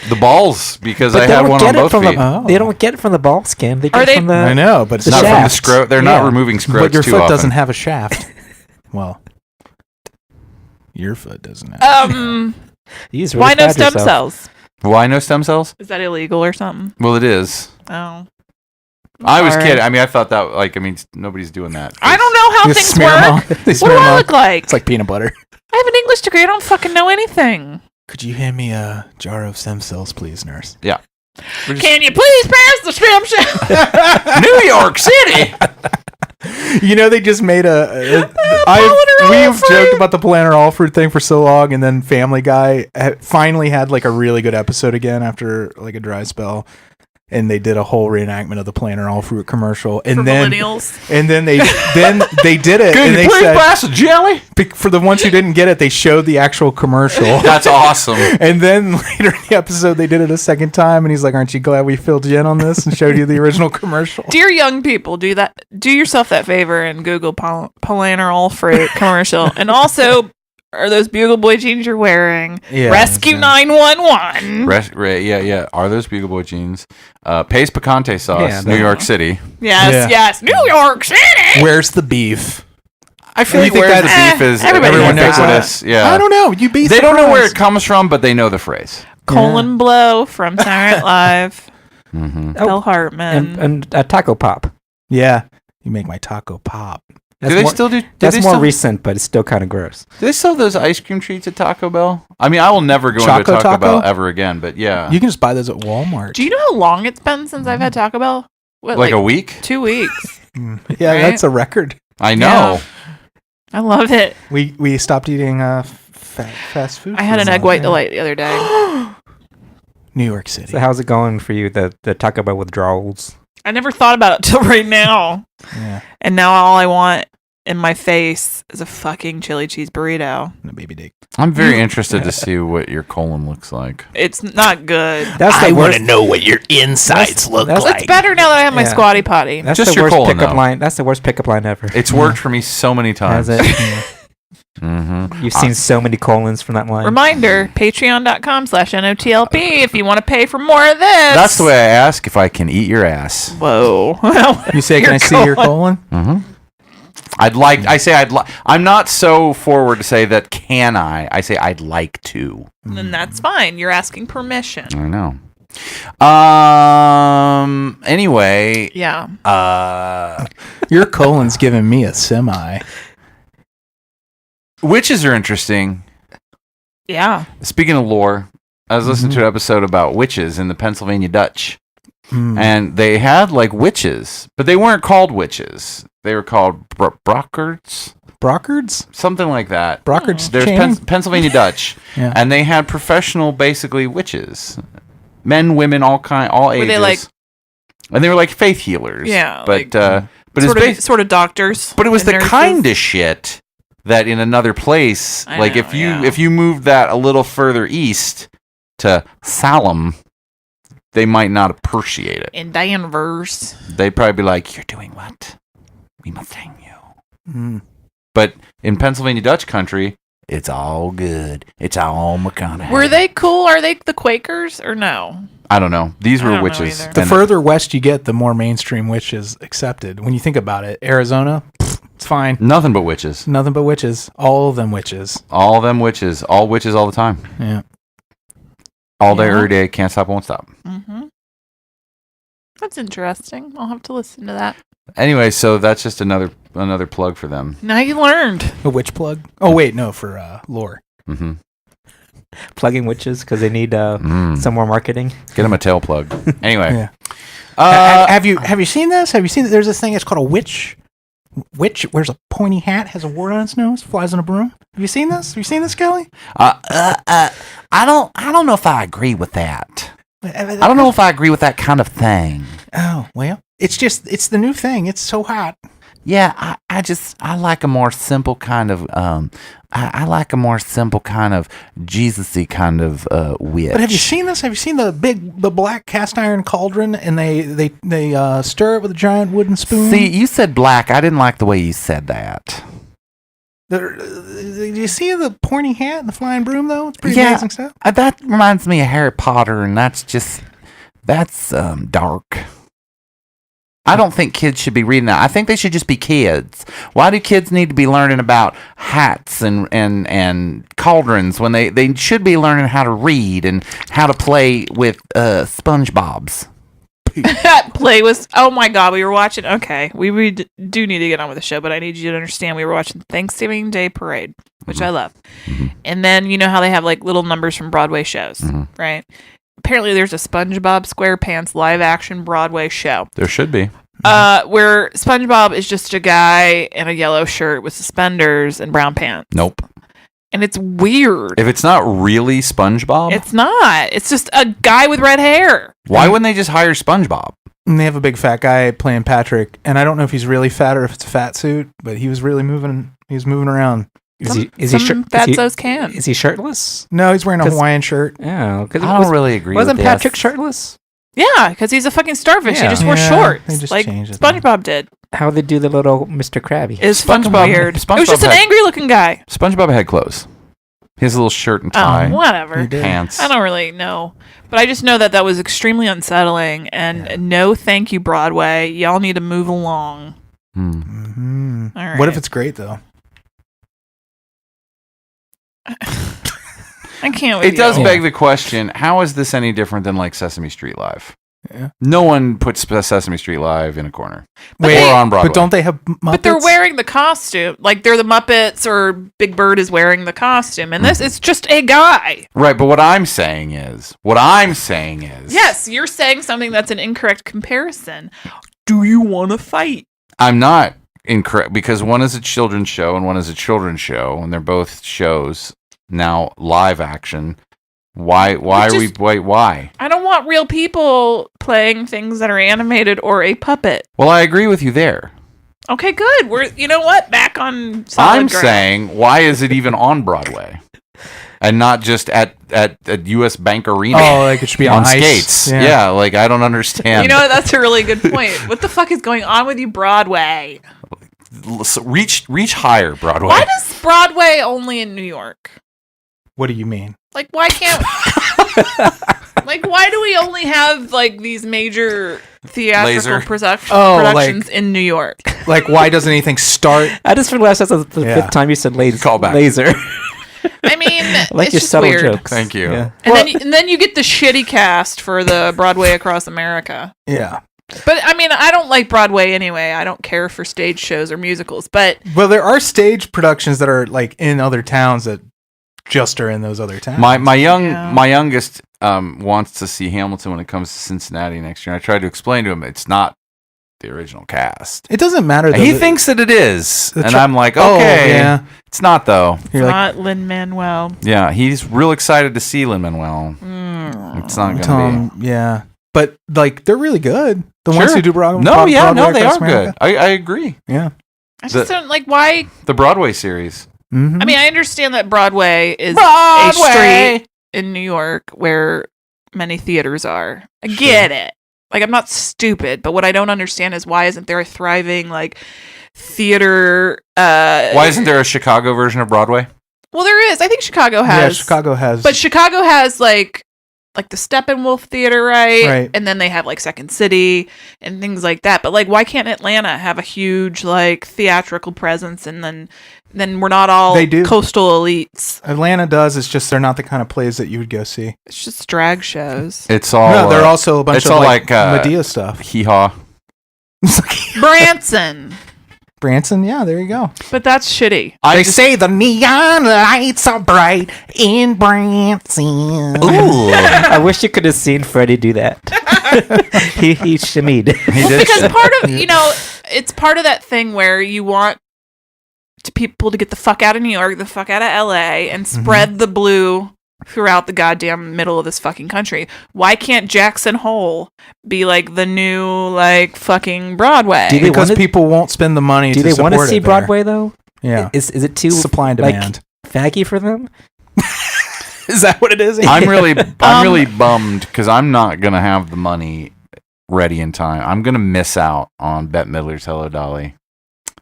The balls, because But I they had don't one get on it both from feet. They don't get it from the ball skin. They get Are it they- from the. I know, but it's Not not from the shaft. scrot. They're not Yeah. removing scrotes But your too foot often. doesn't have a shaft. Well, your foot doesn't have. You just really Why no stabbed stem yourself. cells? Why no stem cells? Is that illegal or something? Well, it is. Oh, I was Sorry. kidding. I mean, I thought that, nobody's doing that. I don't know how You things smear 'em work. on. They What smear do 'em I on. look like? It's like peanut butter. I have an English degree. I don't fucking know anything. Could you hand me a jar of stem cells, please, nurse? Yeah. Can you please pass the stem cell? New York City! You know, they just made we've joked about the Planner fruit thing for so long, and then Family Guy finally had like a really good episode again after like a dry spell, and they did a whole reenactment of the Planner fruit commercial, and For then millennials. and then they did it, Can and you they please said pass a jelly? for the ones who didn't get it, they showed the actual commercial. That's awesome. And then later in the episode, they did it a second time, and he's like, "Aren't you glad we filled you in on this and showed you the original commercial?" Dear young people, do yourself that favor and Google Palanor fruit commercial. And also, are those Bugle Boy jeans you're wearing? Yeah, Rescue 911. Yeah. Are those Bugle Boy jeans? Pace Picante sauce, Yeah, New York City. Yes. New York City. Where's the beef? I feel You like think where the that's- beef is everybody everyone knows ubiquitous. Yeah. I don't know. You'd be They don't know where it surprised. comes from, but they know the phrase. Colon Blow from Saturday Night Live. Mm-hmm. Phil Hartman. And Taco Pop. Yeah, you make my taco pop. Do they still do? That's more recent, but it's still kind of gross. Do they sell those ice cream treats at Taco Bell? I mean, I will never go into Choco a Taco Bell Taco? ever again. But yeah, You can just buy those at Walmart. Do you know how long it's been since I've had Taco Bell? What, like a week. 2 weeks. Yeah, Right? that's a record. I know. I love it. We stopped eating fast food. I had an egg white delight the other day. New York City. So how's it going for you? The Taco Bell withdrawals. I never thought about it till right now. Yeah, And now all I want in my face is a fucking chili cheese burrito. and a baby dick. I'm very interested to see what your colon looks like. It's not good. That's the worst. know what your insides look that's- It's better now that I have my Yeah. squatty potty. That's Just the your worst colon, pickup though. line. That's the worst pickup line ever. It's worked for me so many times. Has it? Mm-hmm. You've seen so many colons from that line. Reminder, patreon.com/NOTLP if you want to pay for more of this. That's the way I ask if I can eat your ass. Whoa. You say, "Can I see your colon?" Mm-hmm. I'm not so forward to say that can I. I say I'd like to. Then that's fine. You're asking permission. I know. Anyway. Yeah. Your colon's giving me a semi. Witches are interesting. Yeah. Speaking of lore, I was listening to an episode about witches in the Pennsylvania Dutch. And they had like witches, but they weren't called witches. They were called Brockards, Brockards? something like that. Brockards? There's chain? Pennsylvania Dutch, Yeah. and they had professional, basically witches, men, women, all ages. they like- and they were like faith healers. Yeah, but like, but it's sort of doctors. but it was and the nurses. kind of shit that in another place, I like know, if you moved that a little further east to Salem, they might not appreciate it. in Danvers. They'd probably be like, "You're doing what? We must hang you." Mm. But in Pennsylvania Dutch country, it's all good. It's all McConaughey. Were they cool? Are they the Quakers or no? I don't know. These I were don't know witches. either. The And further west you get, the more mainstream witches accepted. When you think about it, Arizona, it's fine. nothing but witches. Nothing but witches. All of them witches. All them witches. All witches all the time. Yeah. All day, Yeah. every day. Can't stop, won't stop. Mm-hmm. That's interesting. I'll have to listen to that. Anyway, so that's just another plug for them. Now you learned. A witch plug? Oh, wait, no, for lore. Mm-hmm. Plugging witches because they need some more marketing. Get them a tail plug. Anyway. Yeah. Uh, have you seen this? Have you seen that? There's this thing. It's called a witch witch wears a pointy hat, has a wart on its nose, flies on a broom. Have you seen this? Have you seen this, Kelley? I don't know if I agree with that. I don't know if I agree with that kind of thing. Oh, well, it's the new thing. It's so hot. Yeah, I like a more simple kind of I like a more simple kind of Jesus-y kind of witch. But have you seen this? Have you seen the black cast iron cauldron and they stir it with a giant wooden spoon? See, you said black. I didn't like the way you said that. Do you see the pointy hat and the flying broom though? It's pretty amazing stuff. That reminds me of Harry Potter, and that's dark. I don't think kids should be reading that. I think they should just be kids. Why do kids need to be learning about hats and cauldrons when they should be learning how to read and how to play with SpongeBob's? Oh my God, we were watching. Okay, we do need to get on with the show, but I need you to understand we were watching Thanksgiving Day Parade, which I love. And then you know how they have like little numbers from Broadway shows, right? Apparently, there's a SpongeBob SquarePants live action Broadway show. There should be. Where SpongeBob is just a guy in a yellow shirt with suspenders and brown pants. Nope. And it's weird. If it's not really SpongeBob, It's not. It's just a guy with red hair. why wouldn't they just hire SpongeBob? And they have a big fat guy playing Patrick, and I don't know if he's really fat or if it's a fat suit, but he was really moving. He was moving around. Is he Fatzos can. Is he shirtless? No, he's wearing a Hawaiian shirt. Yeah, because I don't really agree with Wasn't this. Patrick shirtless? Yeah, because he's a fucking starfish. He Yeah. just wore Yeah, shorts. they just like changed it. SpongeBob did. How they do the little Mr. Krabby? It's fucking weird. It was just an angry looking guy. SpongeBob had clothes. His little shirt and tie, Oh, whatever. He did. pants. I don't really know. But I just know that was extremely unsettling. And no thank you, Broadway. Y'all need to move along. Mm-hmm. All right. What if it's great though? I can't with It does you. beg the question: how is this any different than like Sesame Street Live? Yeah. No one puts Sesame Street Live in a corner. Wait, or on Broadway. But don't they have Muppets? But they're wearing the costume. Like they're the Muppets or Big Bird is wearing the costume. And this it's just a guy. Right, but what I'm saying is, Yes, you're saying something that's an incorrect comparison. Do you want to fight? I'm not incorrect because one is a children's show and one is a children's show, and they're both shows now live action. Why why? I don't want real people playing things that are animated or a puppet. Well, I agree with you there. Okay, good. You know what? Back on solid I'm ground. saying, why is it even on Broadway and not just at U.S. Bank Arena? Oh, like it should be on ice. skates. Yeah, like I don't understand. You know what? That's a really good point. What the fuck is going on with you, Broadway? Reach higher, Broadway. Why does Broadway only in New York? What do you mean? Like, why can't... like, why do we only have, like, these major theatrical productions in New York? Like, why doesn't anything start? I just realized that's the fifth time you said laser. Call back. Laser. I mean, like it's your just subtle weird. jokes. Thank you. Yeah. And then you get the shitty cast for the Broadway Across America. Yeah. But, I mean, I don't like Broadway anyway. I don't care for stage shows or musicals, but... Well, there are stage productions that are, like, in other towns that just are in those other towns. My youngest wants to see Hamilton when it comes to Cincinnati next year. I tried to explain to him it's not the original cast. It doesn't matter. Though, He thinks that it is, and I'm like, okay, yeah. It's not though. It's not Lin-Manuel. Yeah, he's real excited to see Lin-Manuel. It's not going to be. Yeah, but like they're really good. The ones who do Broadway. They Broadway are America. good. I agree. Yeah, I just don't like why. The Broadway series. Mm-hmm. I mean, I understand that Broadway is a street in New York where many theaters are. I get it. Like, I'm not stupid, but what I don't understand is why isn't there a thriving, like, theater... Why isn't there a Chicago version of Broadway? Well, there is. I think Chicago has. Yeah, Chicago has. But Chicago has, like the Steppenwolf Theater, right? And then they have, like, Second City and things like that. But, like, why can't Atlanta have a huge, like, theatrical presence and then we're not all coastal elites? Atlanta does. It's just they're not the kind of plays that you would go see. It's just drag shows. It's all... No, they're also a bunch it's of, all like Medea stuff. Hee-haw. Branson, yeah, there you go. But that's shitty. They say the neon lights are bright in Branson. Ooh. I wish you could have seen Freddy do that. he shimmied. Because part of, it's part of that thing where you want people to get the fuck out of New York, the fuck out of LA, and spread the blue throughout the goddamn middle of this fucking country. Why can't Jackson Hole be like the new like fucking Broadway? Because people won't spend the money to support it. Do they want to see Broadway though? Yeah. Is it too supply and demand faggy for them? Is that what it is? I'm really bummed because I'm not gonna have the money ready in time. I'm gonna miss out on Bette Midler's Hello Dolly.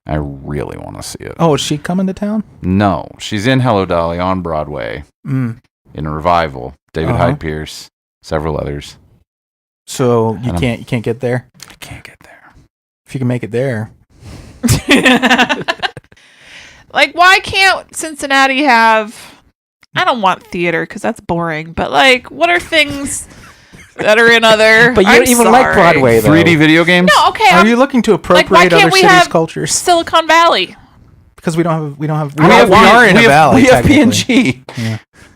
I really want to see it. Oh, is she coming to town? No, she's in Hello Dolly on Broadway in a revival. David Hyde Pierce, several others. So you can't get there. I can't get there. If you can make it there. Like, why can't Cincinnati have? I don't want theater because that's boring. But like, what are things that are in other? But you don't even like Broadway, though. 3D video games? No, okay. Are you looking to appropriate other cities' cultures? Silicon Valley. Because we are in a valley. We have P&G.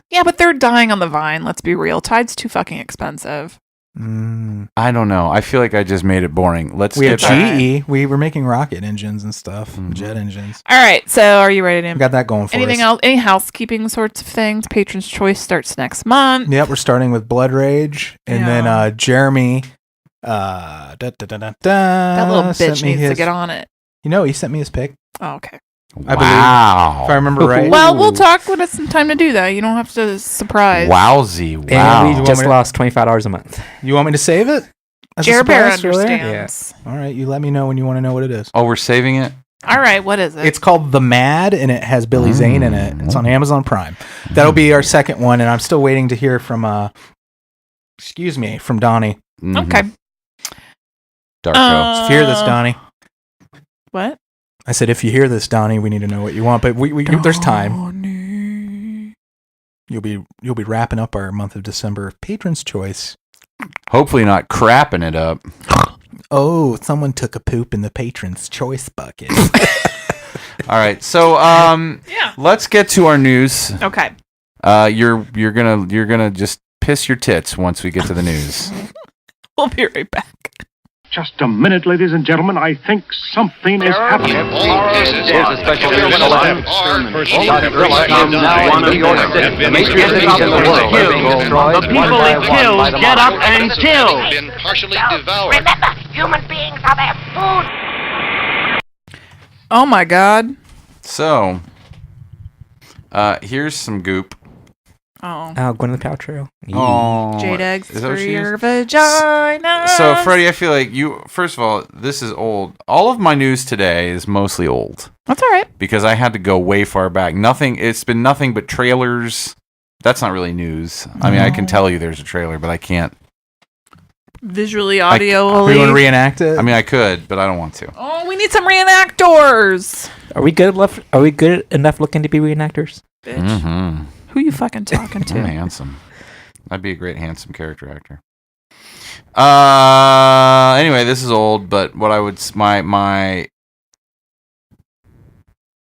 Yeah, but they're dying on the vine. Let's be real. Tide's too fucking expensive. I don't know. I feel like I just made it boring. We have GE. We were making rocket engines and stuff, jet engines. All right. So, are you ready to? We got that going for anything us. else? Any housekeeping sorts of things? Patron's Choice starts next month. Yep, we're starting with Blood Rage, and then Jeremy. That little bitch needs to get on it. You know, he sent me his pic. Oh, okay. I believe, if I remember right. Well, we'll talk when it's some time to do that. You don't have to surprise. Wowzy. Wow. And we just lost $25 a month. You want me to save it? Jer Bear understands. Yeah. All right, you let me know when you want to know what it is. Oh, we're saving it? All right, what is it? It's called The Mad, and it has Billy Zane in it. It's on Amazon Prime. That'll be our second one, and I'm still waiting to hear from, from Donnie. Okay. Darko. So if you hear this, Donnie. What? I said, if you hear this, Donnie, we need to know what you want, but there's time. You'll be wrapping up our month of December of Patron's Choice. Hopefully not crapping it up. Oh, someone took a poop in the Patron's Choice bucket. All right, so let's get to our news. Okay. You're gonna just piss your tits once we get to the news. We'll be right back. Just a minute, ladies and gentlemen. I think something is happening. Here's a special news bulletin. The people it kills get up and kill. Been partially devoured. Remember, human beings are their food. Oh my God. So, here's some goop. Oh. Gwyneth Paltrow. Oh. Jade eggs for your vagina. So, Freddie, I feel like first of all, this is old. All of my news today is mostly old. That's all right. Because I had to go way far back. It's been nothing but trailers. That's not really news. I mean, I can tell you there's a trailer, but I can't. Visually, audio. We want to reenact it? I mean, I could, but I don't want to. Oh, we need some reenactors. Are we good enough looking to be reenactors? Bitch. Mm-hmm. Who you fucking talking to? I'm handsome. I'd be a great handsome character actor. Anyway, this is old, but what I would my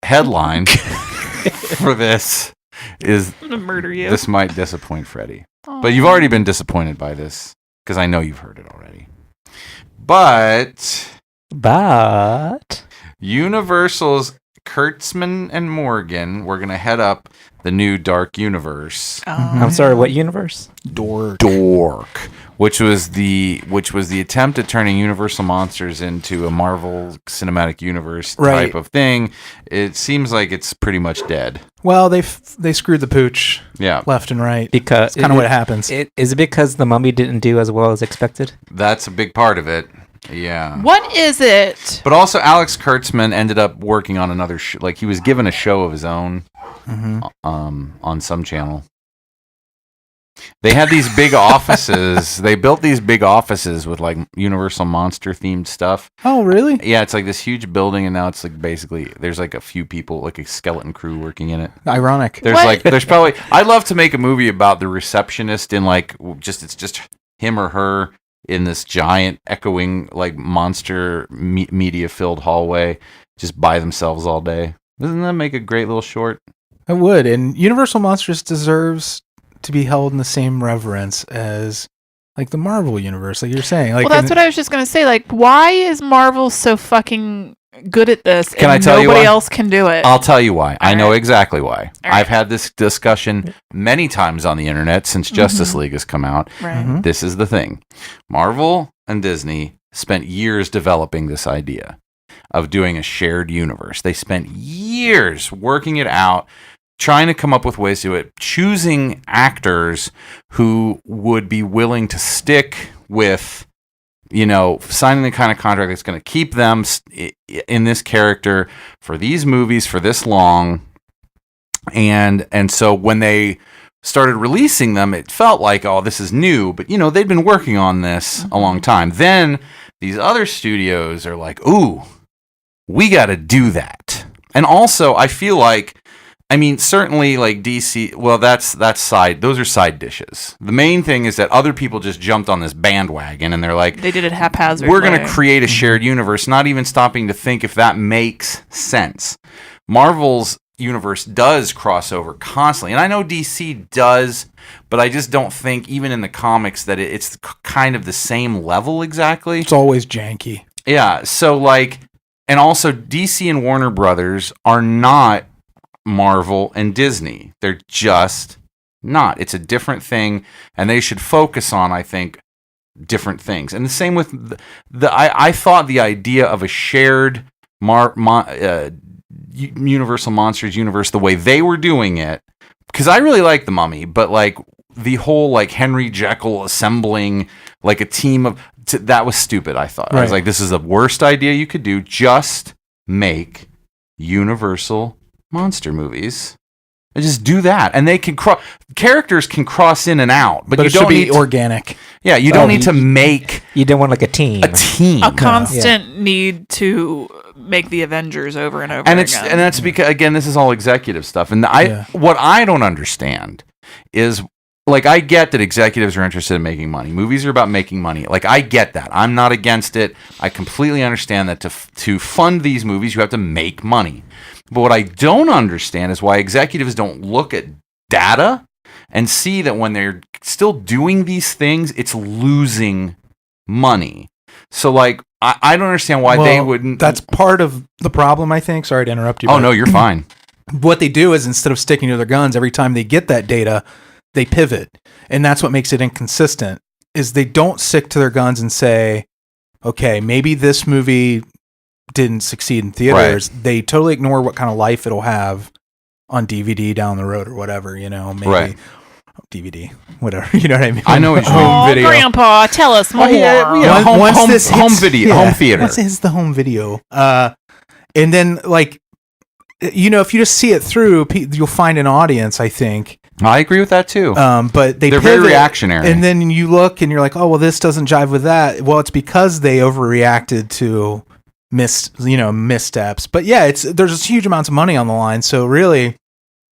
headline for this is I'm gonna murder you. This might disappoint Freddie. But you've already been disappointed by this because I know you've heard it already. But Universal's Kurtzman and Morgan were going to head up the new Dark Universe. I'm sorry, what universe? Dork, which was the attempt at turning Universal monsters into a Marvel Cinematic Universe type of thing. It seems like it's pretty much dead. Well, they screwed the pooch left and right. Because it's kind of what happens. Is it because the Mummy didn't do as well as expected? That's a big part of it. Yeah. What is it? But also, Alex Kurtzman ended up working on another show. Like, he was given a show of his own on some channel. They had these big offices. They built these big offices with, like, Universal Monster-themed stuff. Oh, really? Yeah, it's like this huge building, and now it's, like, basically, there's, like, a few people, like a skeleton crew working in it. Ironic. There's probably... I'd love to make a movie about the receptionist in, like, it's just him or her in this giant echoing like monster media filled hallway just by themselves all day. Doesn't that make a great little short? It would. And Universal Monsters deserves to be held in the same reverence as like the Marvel universe, like you're saying. Like, well, that's what I was just gonna say. Like, why is Marvel so fucking good at this? Can and I tell you nobody why? else can do it? I'll tell you why. I know right. exactly why. All right. I've had this discussion many times on the internet since Justice League has come out. Right. This is the thing. Marvel and Disney spent years developing this idea of doing a shared universe. They spent years working it out, trying to come up with ways to do it, choosing actors who would be willing to stick with, signing the kind of contract that's going to keep them in this character for these movies for this long. And so when they started releasing them, it felt like, oh, this is new, but they'd been working on this a long time. Then these other studios are like, ooh, we got to do that. And also, I feel like, certainly like DC, well, those are side dishes. The main thing is that other people just jumped on this bandwagon and they're like, they did it haphazardly. we're going to create a shared universe, not even stopping to think if that makes sense. Marvel's universe does cross over constantly, and I know DC does, but I just don't think even in the comics that it's kind of the same level exactly. It's always janky. Yeah, so like, and also DC and Warner Brothers are not Marvel and Disney. They're just not. It's a different thing, and they should focus on, I think, different things. And the same with I thought the idea of a shared Universal Monsters universe, the way they were doing it, because I really like The Mummy, but like the whole like Henry Jekyll assembling like a team of that was stupid. I thought I was like, this is the worst idea you could do. Just make Universal monster movies and just do that, and they can characters can cross in and out, but you it don't should be need organic. Yeah, you don't need to make. You don't want like a team. A constant need to make the Avengers over and over And again. and that's because again, this is all executive stuff. And what I don't understand is, like, I get that executives are interested in making money. Movies are about making money. Like, I get that. I'm not against it. I completely understand that to fund these movies, you have to make money. But what I don't understand is why executives don't look at data and see that when they're still doing these things, it's losing money. So, like, I don't understand why they wouldn't. That's part of the problem, I think. Sorry to interrupt you. Oh, no, you're fine. What they do is, instead of sticking to their guns, every time they get that data, they pivot. And that's what makes it inconsistent, is they don't stick to their guns and say, okay, maybe this movie didn't succeed in theaters. Right. They totally ignore what kind of life it'll have on DVD down the road or whatever, maybe DVD, whatever, you know what I mean? I know what you mean. Oh, video. Grandpa, tell us more. Home video, home theater. Once it hits the home video, and then, like, if you just see it through, you'll find an audience, I think. I agree with that too. But they're very reactionary, and then you look and you're like, oh well, this doesn't jive with that. Well, it's because they overreacted to missteps. But yeah, there's huge amounts of money on the line, so really,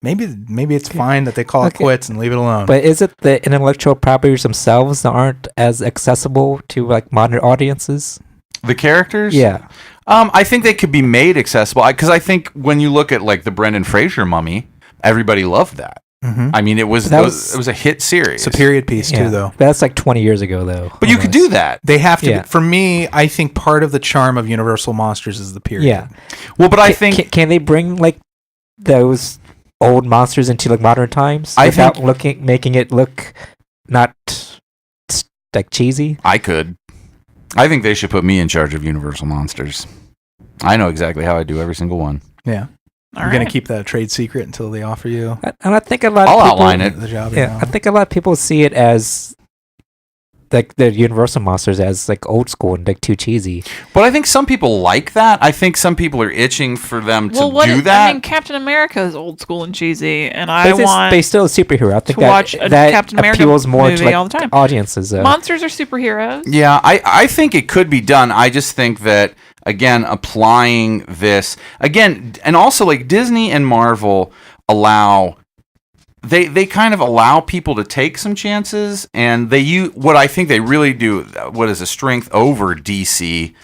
maybe it's fine that they call it quits and leave it alone. But is it the intellectual properties themselves that aren't as accessible to like modern audiences? The characters? Yeah. I think they could be made accessible, because I think when you look at like the Brendan Fraser Mummy, everybody loved that. Mm-hmm. I mean, it was a hit series. It's a period piece too, though. That's like 20 years ago, though. But you could do that. They have to. For me, I think part of the charm of Universal Monsters is the period. Yeah. Well, but I think can they bring like those old monsters into like modern times without making it look not like cheesy? I could. I think they should put me in charge of Universal Monsters. I know exactly how I do every single one. Yeah. You're going to keep that a trade secret until they offer you. And I think a lot of people... I'll outline it. The job, I think a lot of people see it as like the Universal Monsters as like old school and like too cheesy. But I think some people like that. I think some people are itching for them to do that. I mean, Captain America is old school and cheesy, and but he's still a superhero. I think to watch a that Captain America appeals more movie to like all the time. Audiences. Monsters are superheroes. Yeah, I think it could be done. I just think that, again, applying this again, and also like Disney and Marvel allow. They kind of allow people to take some chances, and they use what I think they really do. What is a strength over DC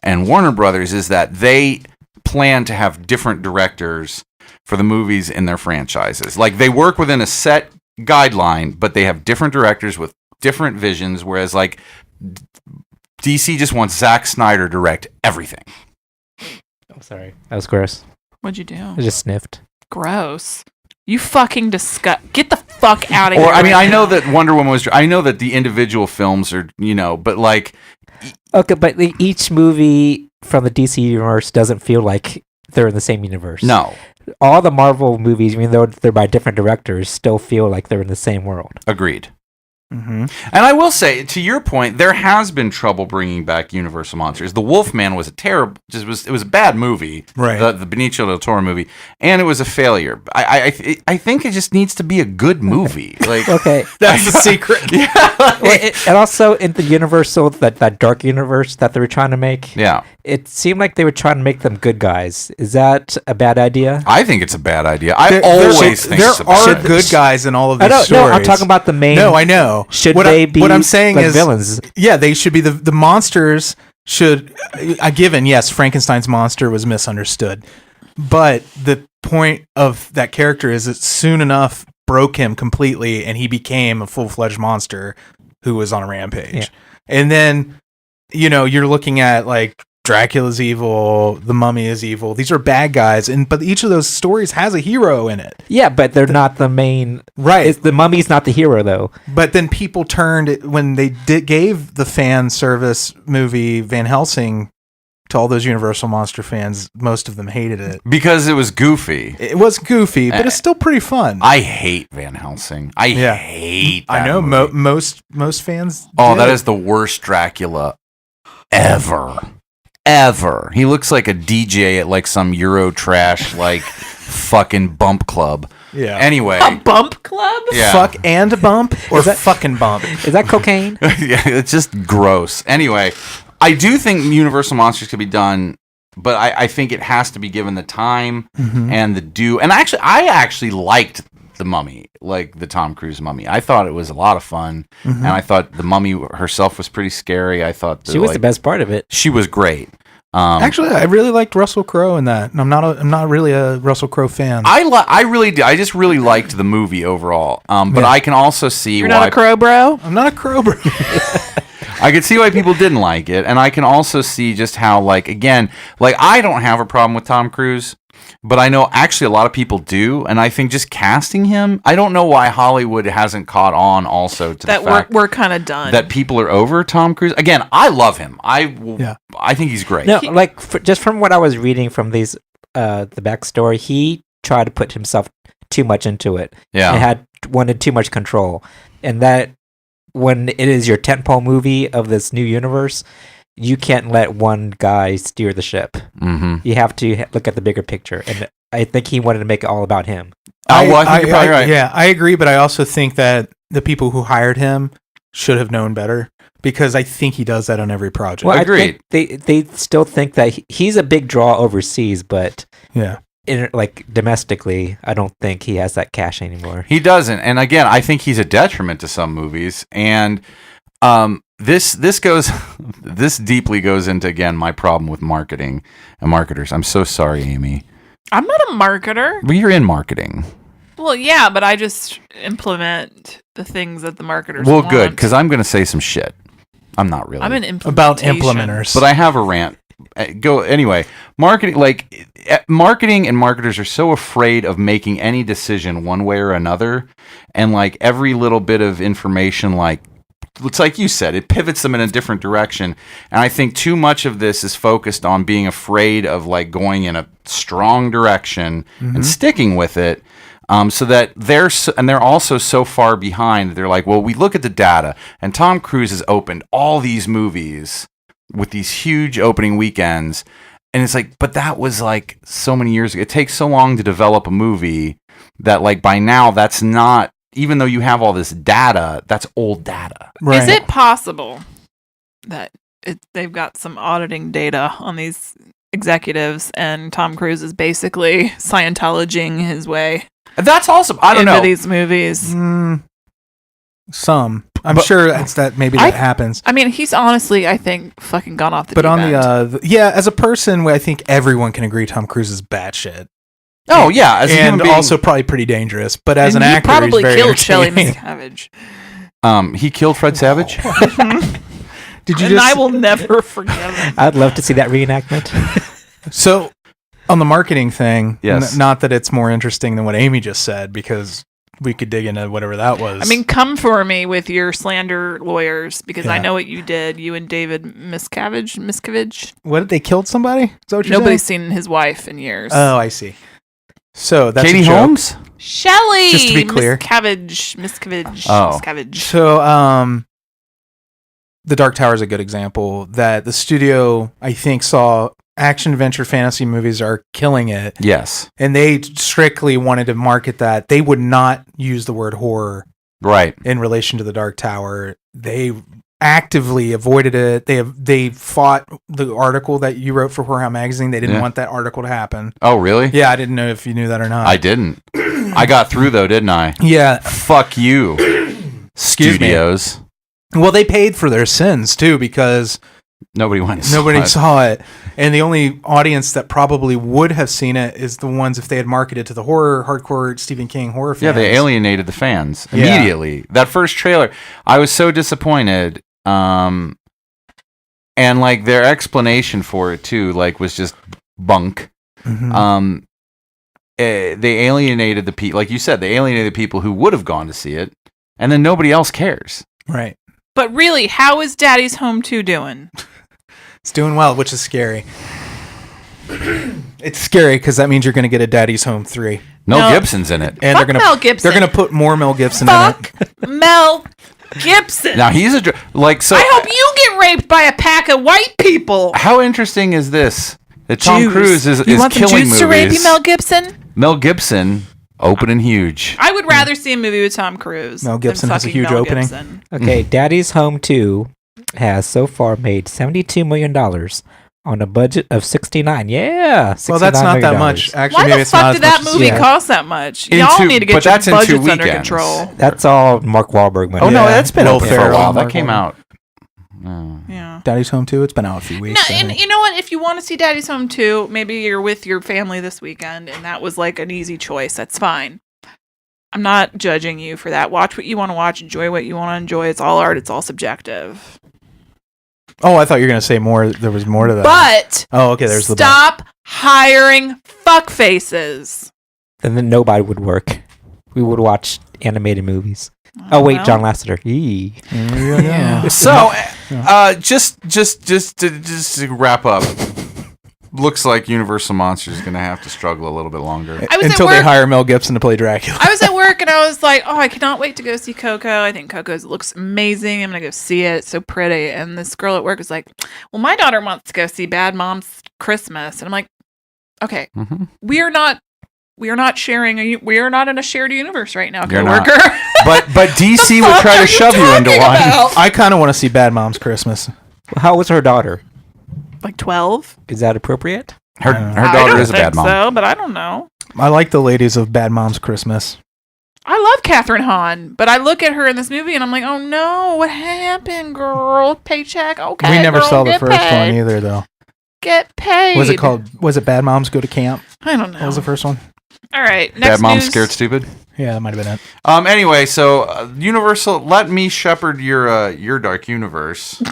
and Warner Brothers is that they plan to have different directors for the movies in their franchises. Like, they work within a set guideline, but they have different directors with different visions, whereas like DC just wants Zack Snyder to direct everything. Oh, sorry. That was gross. What'd you do? I just sniffed. Gross. You fucking disgust. Get the fuck out of here. Or I mean, right I know now. that Wonder Woman was. I know that the individual films are, but like, Okay, but each movie from the DC universe doesn't feel like they're in the same universe. no, All the Marvel movies, even though they're by different directors, still feel like they're in the same world. agreed. Mm-hmm. And I will say, to your point, there has been trouble bringing back Universal monsters. The Wolfman was it was a bad movie, Right. The Benicio del Toro movie, and it was a failure. I think it just needs to be a good movie. Like, Okay. That's the secret. And also in the Universal, that dark universe that they were trying to make, yeah, it seemed like they were trying to make them good guys. Is that a bad idea? I think it's a bad idea. I There- always think there it's a bad are idea. good guys in all of I these don't stories. know. I'm talking about the main. No, I know. Should what they be what I'm saying like is villains? Yeah, they should be the monsters should given yes, Frankenstein's monster was misunderstood. But the point of that character is it soon enough broke him completely and he became a full-fledged monster who was on a rampage. Yeah. And then you're looking at like Dracula's evil, the Mummy is evil. These are bad guys, but each of those stories has a hero in it. Yeah, but they're not the main. Right. The mummy's not the hero, though. But then people turned when they gave the fan service movie Van Helsing to all those Universal monster fans. Most of them hated it because it was goofy. It was goofy, but it's still pretty fun. I hate Van Helsing. I hate. That I know movie. most fans. Oh, did. that is the worst Dracula ever. He looks like a DJ at like some Euro trash like fucking bump club. Yeah. Anyway, A bump club? yeah. Fuck and bump or fucking bump. Is that cocaine? Yeah, it's just gross. Anyway, I do think Universal Monsters could be done, but I think it has to be given the time and the due. And I actually liked the Mummy, like the Tom Cruise Mummy. I thought it was a lot of fun, and I thought the Mummy herself was pretty scary. I thought She was the best part of it. She was great. Actually, I really liked Russell Crowe in that. I'm not really a Russell Crowe fan. I really did. I just really liked the movie overall. But I can also see You're why not a crow bro? I'm not a Crowe bro. I could see why people didn't like it, and I can also see just how, like, again, like, I don't have a problem with Tom Cruise, but I know actually a lot of people do, and I think just casting him, I don't know why Hollywood hasn't caught on also to That the fact we're kind of done. that people are over Tom Cruise. Again, I love him. I think he's great. No, like just from what I was reading from these, the backstory, he tried to put himself too much into it. Yeah. And wanted too much control, and that when it is your tentpole movie of this new universe, you can't let one guy steer the ship. Mm-hmm. You have to look at the bigger picture, and I think he wanted to make it all about him. I think you're probably right. Yeah, I agree, but I also think that the people who hired him should have known better because I think he does that on every project. Well, Agreed. I think they still think that he's a big draw overseas, but yeah. Like domestically, I don't think he has that cash anymore. He doesn't, and again, I think he's a detriment to some movies. And this deeply goes into, again, my problem with marketing and marketers. I'm so sorry, Amy. I'm not a marketer. Well, you're in marketing. Well, yeah, but I just implement the things that the marketers Well, want. good, because I'm going to say some shit. I'm not really. I'm an About implementation. implementers. But I have a rant. Go anyway. Marketing and marketers are so afraid of making any decision one way or another, and like every little bit of information, like it's like you said, it pivots them in a different direction. And I think too much of this is focused on being afraid of like going in a strong direction and sticking with it. So that they're also so far behind. They're like, well, we look at the data, and Tom Cruise has opened all these movies with these huge opening weekends, and it's like, but that was like so many years ago. It takes so long to develop a movie that like by now that's not, even though you have all this data, that's old data. Right. Is it possible that they've got some auditing data on these executives and Tom Cruise is basically Scientologing his way That's awesome. I don't into know. these movies? Some. I'm sure it's that maybe that happens. I mean, he's honestly, I think, fucking gone off the But deep on end. as a person, I think everyone can agree Tom Cruise is batshit. Oh yeah, as a human and being, also probably pretty dangerous. But as And an he actor, probably he's very killed Shelley entertaining. Miscavige. He killed Fred Savage. Did you And just? I will never forgive him. I'd love to see that reenactment. So, on the marketing thing, Yes. not that it's more interesting than what Amy just said, because we could dig into whatever that was. I mean, come for me with your slander lawyers because I Yeah. know what you did. You and David Miscavige. what did they killed somebody? Is that what you're Nobody's saying? seen his wife in years. Oh, I see. So that's Katie a joke. Holmes. Shelley. Just to be clear. Miscavige. Oh. Miscavige. So, The Dark Tower is a good example that the studio, I think, saw action, adventure, fantasy movies are killing it. Yes. And they strictly wanted to market that. They would not use the word horror Right. in relation to The Dark Tower. They actively avoided it. They fought the article that you wrote for Horror Magazine. They didn't want that article to happen. Oh, really? Yeah, I didn't know if you knew that or not. I didn't. I got through though, didn't I? Yeah. Fuck you, Excuse me. studios. Well, they paid for their sins too because Nobody went. nobody saw it. And the only audience that probably would have seen it is the ones if they had marketed to the hardcore Stephen King horror fans. Yeah, they alienated the fans Yeah. immediately. That first trailer, I was so disappointed. And like their explanation for it too, like was just bunk. Mhm. They alienated the people, like you said, they alienated the people who would have gone to see it, and then nobody else cares. Right. But really, how is Daddy's Home 2 doing? It's doing well, which is scary. It's scary because that means you're going to get a Daddy's Home 3. Mel Gibson's in it, And Fuck Mel Gibson. They're going to put more Mel Gibson Fuck in it. Mel Gibson. now he's like so. I hope you get raped by a pack of white people. How interesting is this? That Tom Jews. Cruise is You want the killing Jews movies. to rape you, Mel Gibson? Mel Gibson, open and huge. I would rather see a movie with Tom Cruise. Mel Gibson than has a fucking huge Mel opening. Gibson. Okay, Daddy's Home 2 has so far made $72 million on a budget of $69. Yeah, Well, that's $69 not that million. much. Actually, Why maybe the it's not fuck as did that much as- movie Yeah. cost that much? In Y'all two- need to but get your that's in 2 budgets under weekends. control. That's all Mark Wahlberg money. Oh no, Yeah. that's been Will open for a Ferrell, while. That Mark came Wahlberg. out. Yeah. Daddy's Home 2, it's been out a few weeks. No, I and think. you know what? If you want to see Daddy's Home 2, maybe you're with your family this weekend, and that was like an easy choice. That's fine. I'm not judging you for that. Watch what you want to watch. Enjoy what you want to enjoy. It's all art. It's all subjective. Oh, I thought you were going to say more. There was more to that. But Oh, okay, there's the but. stop hiring fuck faces. Then nobody would work. We would watch animated movies. Oh wait, well. John Lasseter. Yee. Yeah. So, just to wrap up, looks like Universal Monsters is going to have to struggle a little bit longer. I was at Until they work- hire Mel Gibson to play Dracula. I was at work and I was like, oh, I cannot wait to go see Coco. I think Coco looks amazing. I'm going to go see it. It's so pretty. And this girl at work was like, well, my daughter wants to go see Bad Moms Christmas. And I'm like, okay, we are not sharing. We are not in a shared universe right now, You're not. coworker. But DC would try to shove you into one. I kind of want to see Bad Moms Christmas. How was her daughter? Like 12? Is that appropriate? Her I daughter don't is a bad think mom. so, but I don't know. I like the ladies of Bad Moms Christmas. I love Catherine Hahn, but I look at her in this movie and I'm like, oh no, what happened, girl? Paycheck? Okay. We never girl, saw the get first paid. one either, though. Get paid. Was it called? Was it Bad Moms Go to Camp? I don't know. What was the first one? All right. Next Bad Mom news. Scared Stupid. Yeah, that might have been it. Anyway, so Universal, let me shepherd your dark universe.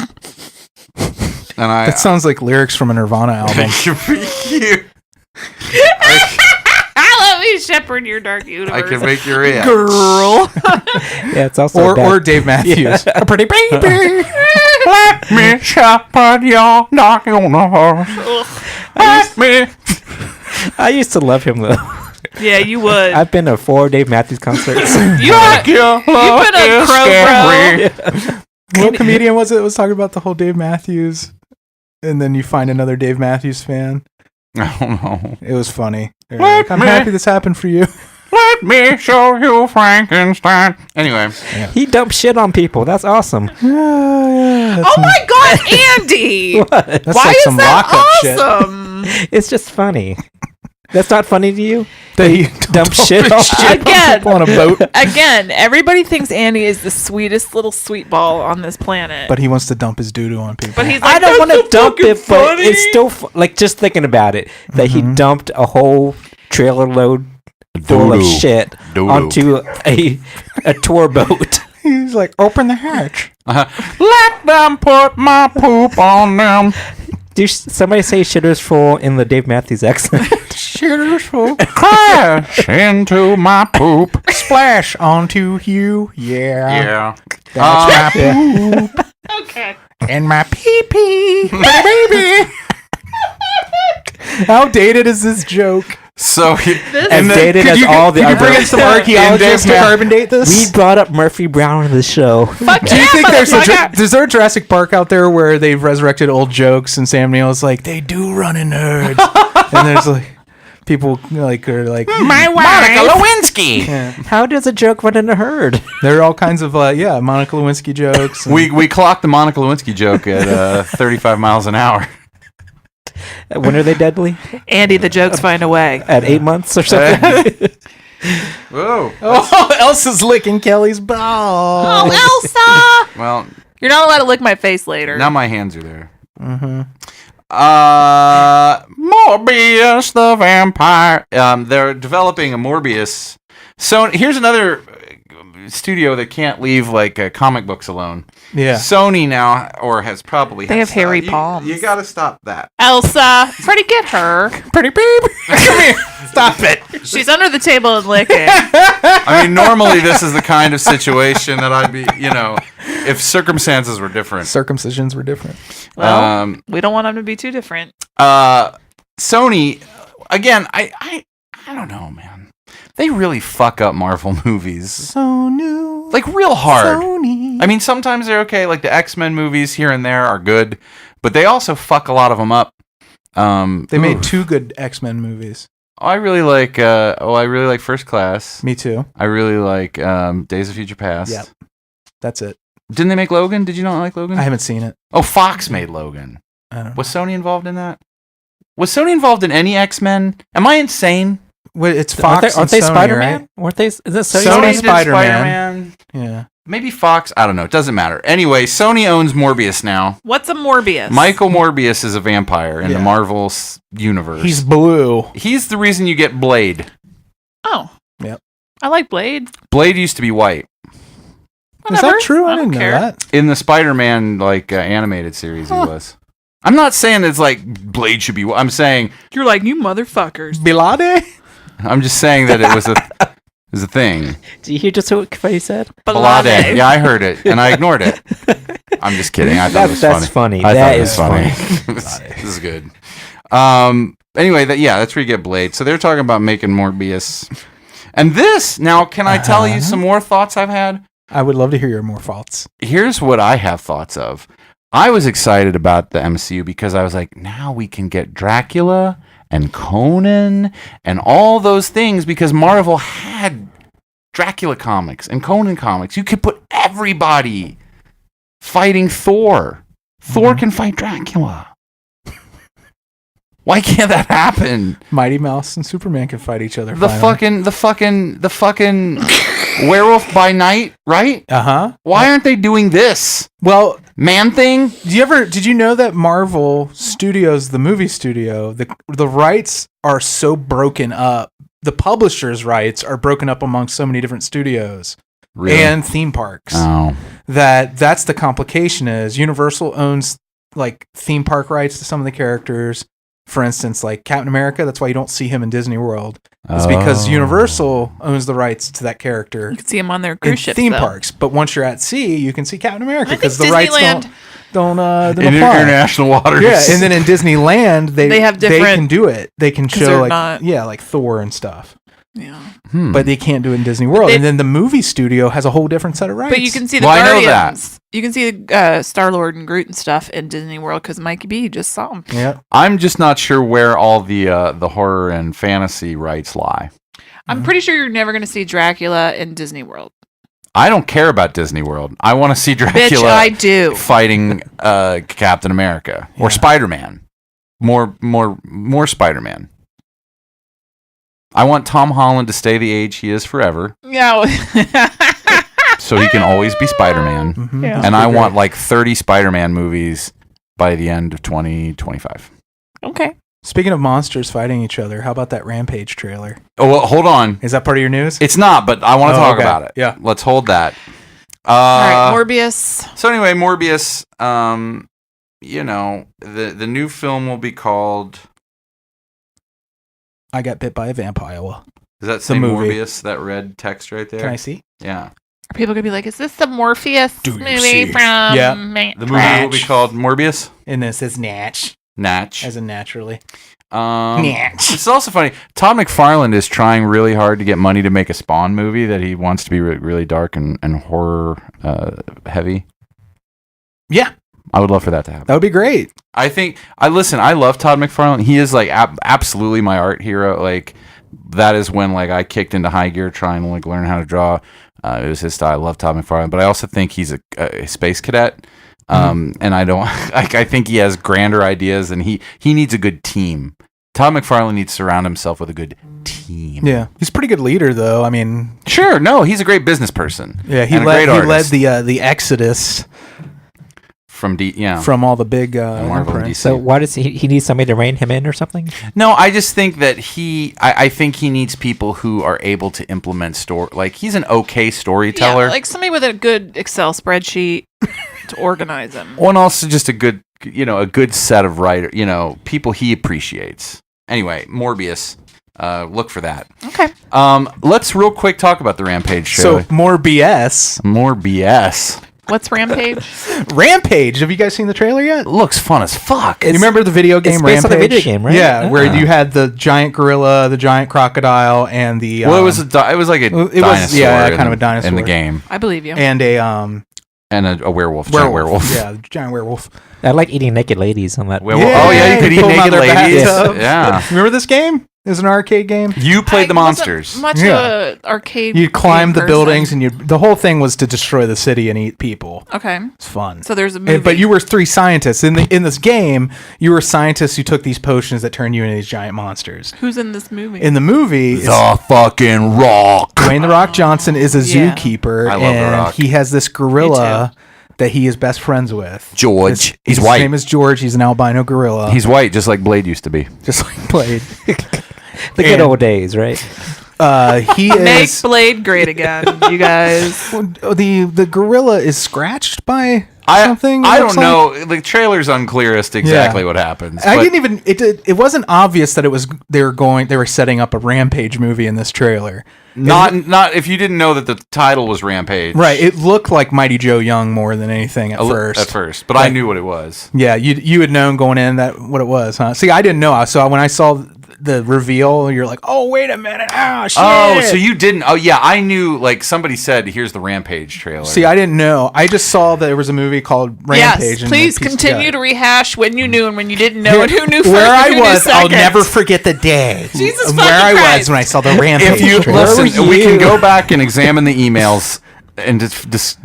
And That sounds like lyrics from a Nirvana album. Thank you. Let me shepherd your dark universe. I can make your it. Girl. Yeah, it's also or Dave Matthews. A pretty baby. Let me shepherd your dark universe. Let me. I used to love him though. Yeah, you would. I've been to 4 Dave Matthews concerts. You've been a crow, bro. What comedian was it that was talking about the whole Dave Matthews? And then you find another Dave Matthews fan. I don't know. It was funny. They're Let like, I'm me- happy this happened for you. Let me show you Frankenstein. Anyway, He dumps shit on people. That's awesome. Oh my God, Andy. That's Why like is some that lockup shit. awesome? It's just funny. That's not funny to you? That he Dump shit on Again. people on a boat. Again, everybody thinks Andy is the sweetest little sweet ball on this planet. But he wants to dump his doo-doo on people. But he's like, I don't want to "That's so dump fucking it, but funny." it's still like just thinking about it that he dumped a whole trailer load full of Doo-doo. shit Doo-doo. onto a tour boat. He's like, open the hatch. Let them put my poop on them. Do somebody say shitter's full in the Dave Matthews accent? Shitter's full. Crash into my poop. Splash onto you. Yeah. Yeah. That's my poop. Okay. And my pee-pee. Baby. How dated is this joke? So, And dated as all the Could you other. bring in some archaeologists to carbon date this? We brought up Murphy Brown on the show. Fuck Do you yeah, think motherfucker! is there a Jurassic Park out there where they've resurrected old jokes and Sam Neill's like, they do run in herds? And there's like people like are like, My Monica wife. Lewinsky. yeah. How does a joke run in a herd? There are all kinds of Monica Lewinsky jokes. and- We clocked the Monica Lewinsky joke at 35 miles an hour. When are they deadly? Andy, the jokes find a way. At 8 months or something? Whoa. Oh, Elsa's licking Kelly's balls. Oh, Elsa! Well, You're not allowed to lick my face later. now my hands are there. Mm-hmm. Morbius the vampire. They're developing a Morbius. So here's another studio that can't leave like comic books alone. Yeah. Sony now, or has probably. They have hairy you, palms. You got to stop that. Elsa! Freddie, get her. Pretty baby. Come here. Stop it. She's under the table and licking. I mean, normally this is the kind of situation that I'd be, if circumstances were different. Circumcisions were different. Well, we don't want them to be too different. Sony, again, I don't know, man. They really fuck up Marvel movies. So new. Like, real hard. Sony. I mean, sometimes they're okay. Like, the X-Men movies here and there are good. But they also fuck a lot of them up. They made 2 good X-Men movies. I really like First Class. Me too. I really like Days of Future Past. Yep. That's it. Didn't they make Logan? Did you not like Logan? I haven't seen it. Oh, Fox made Logan. I don't know. Was Sony involved in that? Was Sony involved in any X-Men? Am I insane? Well, it's Fox. Aren't they and Sony, Spider-Man? right? Weren't they? Is that Sony Sony? did Spider-Man. Yeah. Maybe Fox. I don't know. It doesn't matter. Anyway, Sony owns Morbius now. What's a Morbius? Michael Morbius is a vampire in the Marvel universe. He's blue. He's the reason you get Blade. Oh. Yep. I like Blade. Blade used to be white. Whatever. Is that true? I don't didn't know care. that. In the Spider-Man animated series, he was. I'm not saying it's like Blade should be. I'm saying You're like, you motherfuckers. Bilade? I'm just saying that it was a thing. Do you hear just what he said? Balade. Yeah, I heard it and I ignored it. I'm just kidding. I thought it was That's funny. I That thought it is was funny. this is good. Anyway, that's where you get Blade. So they're talking about making Morbius. And this, now, can I tell you some more thoughts I've had? I would love to hear your more thoughts. Here's what I have thoughts of. I was excited about the MCU because I was like, now we can get Dracula and Conan and all those things because Marvel had Dracula comics and Conan comics. You could put everybody fighting Thor. Thor can fight Dracula. Why can't that happen? Mighty Mouse and Superman can fight each other. The fucking Werewolf by Night, right? Uh-huh. Why aren't they doing this? Well, Man-Thing? did you know that Marvel Studios, the movie studio, the rights are so broken up. The publishers' rights are broken up among so many different studios and theme parks. Oh. That's the complication is Universal owns like theme park rights to some of the characters. For instance, like Captain America, that's why you don't see him in Disney World. It's because Universal owns the rights to that character. You can see them on their in cruise ships, theme though. parks. But once you're at sea, you can see Captain America I think because the rights Disneyland- don't In apply. international waters. Yeah, and then in Disneyland, they have they different- can do it. They can 'cause show they're like not- like Thor and stuff. Yeah. But they can't do it in Disney World. They- And then the movie studio has a whole different set of rights. But you can see the Well, I know Guardians. You can see Star-Lord and Groot and stuff in Disney World because Mikey B just saw them. Yeah. I'm just not sure where all the horror and fantasy rights lie. I'm pretty sure you're never going to see Dracula in Disney World. I don't care about Disney World. I want to see Dracula Bitch, I do. fighting Captain America or Spider-Man. More Spider-Man. I want Tom Holland to stay the age he is forever, Yeah. so he can always be Spider-Man. Mm-hmm. Yeah. And I want like 30 Spider-Man movies by the end of 2025. Okay. Speaking of monsters fighting each other, how about that Rampage trailer? Oh, well, hold on. Is that part of your news? It's not, but I want to talk about it. Yeah. Let's hold that. All right, Morbius. So anyway, Morbius. The new film will be called. I got bit by a vampire. Does that say Morbius? That red text right there. Can I see? Yeah. Are people gonna be like, "Is this the Morpheus Do you movie see? from?" Yeah. The movie will be called Morbius. And this is Natch. Natch. As in naturally. Natch. It's also funny. Todd McFarlane is trying really hard to get money to make a Spawn movie that he wants to be really dark and horror heavy. Yeah. I would love for that to happen. That would be great. I love Todd McFarlane. He is like absolutely my art hero. Like that is when like I kicked into high gear trying to like learn how to draw. It was his style. I love Todd McFarlane, but I also think he's a space cadet. And I don't. I think he has grander ideas, and he needs a good team. Todd McFarlane needs to surround himself with a good team. Yeah, he's a pretty good leader, though. I mean, sure, no, he's a great business person. Yeah, he led the exodus from all the big imprints. So why does he need somebody to rein him in or something? No, I just think that I think he needs people who are able to implement like he's an okay storyteller. Yeah, like somebody with a good Excel spreadsheet to organize him. Well, and also just a good set of people he appreciates. Anyway, Morbius. Look for that. Okay. Let's real quick talk about the Rampage show. So more BS. More BS. What's Rampage? Rampage. Have you guys seen the trailer yet? Looks fun as fuck. You remember the video game Rampage? It's based on the video game, right? Yeah, where you had the giant gorilla, the giant crocodile, and the. Well, it was like a dinosaur. Kind of a dinosaur in the game. I believe you. And a werewolf. Giant werewolf. Yeah, giant werewolf. I like eating naked ladies on that. You could eat naked ladies. Yeah. Remember this game? It was an arcade game. You played the monsters. Much of an arcade. You'd climb the buildings, and the whole thing was to destroy the city and eat people. Okay, it's fun. So there's a movie, but you were 3 scientists in this game. You were scientists who took these potions that turned you into these giant monsters. Who's in this movie? In the movie, The fucking Rock. Dwayne the Rock Johnson is a zookeeper, I love and The Rock. he has this gorilla that he is best friends with. George. He's his white. His name is George. He's an albino gorilla. He's white, just like Blade used to be. Just like Blade. The good old days, right? He Make is Blade great again, you guys. the gorilla is scratched by something. I don't know. The trailer's unclear as to exactly what happens. I didn't even. It wasn't obvious that they were setting up a Rampage movie in this trailer. Not if you didn't know that the title was Rampage. Right. It looked like Mighty Joe Young more than anything at first. But I knew what it was. Yeah, you had known going in what it was, huh? See, I didn't know. So when I saw the reveal, you're like, oh, wait a minute. Oh, shit. Oh, so you didn't. Oh, yeah. I knew, like, somebody said, here's the Rampage trailer. See, I didn't know. I just saw that there was a movie called Rampage. Yes, please continue to rehash when you knew and when you didn't know and who knew first where and I who was, knew I'll second. never forget the day. Jesus where fucking I Christ. was when I saw the Rampage If you trailer. listen, we can go back and examine the emails and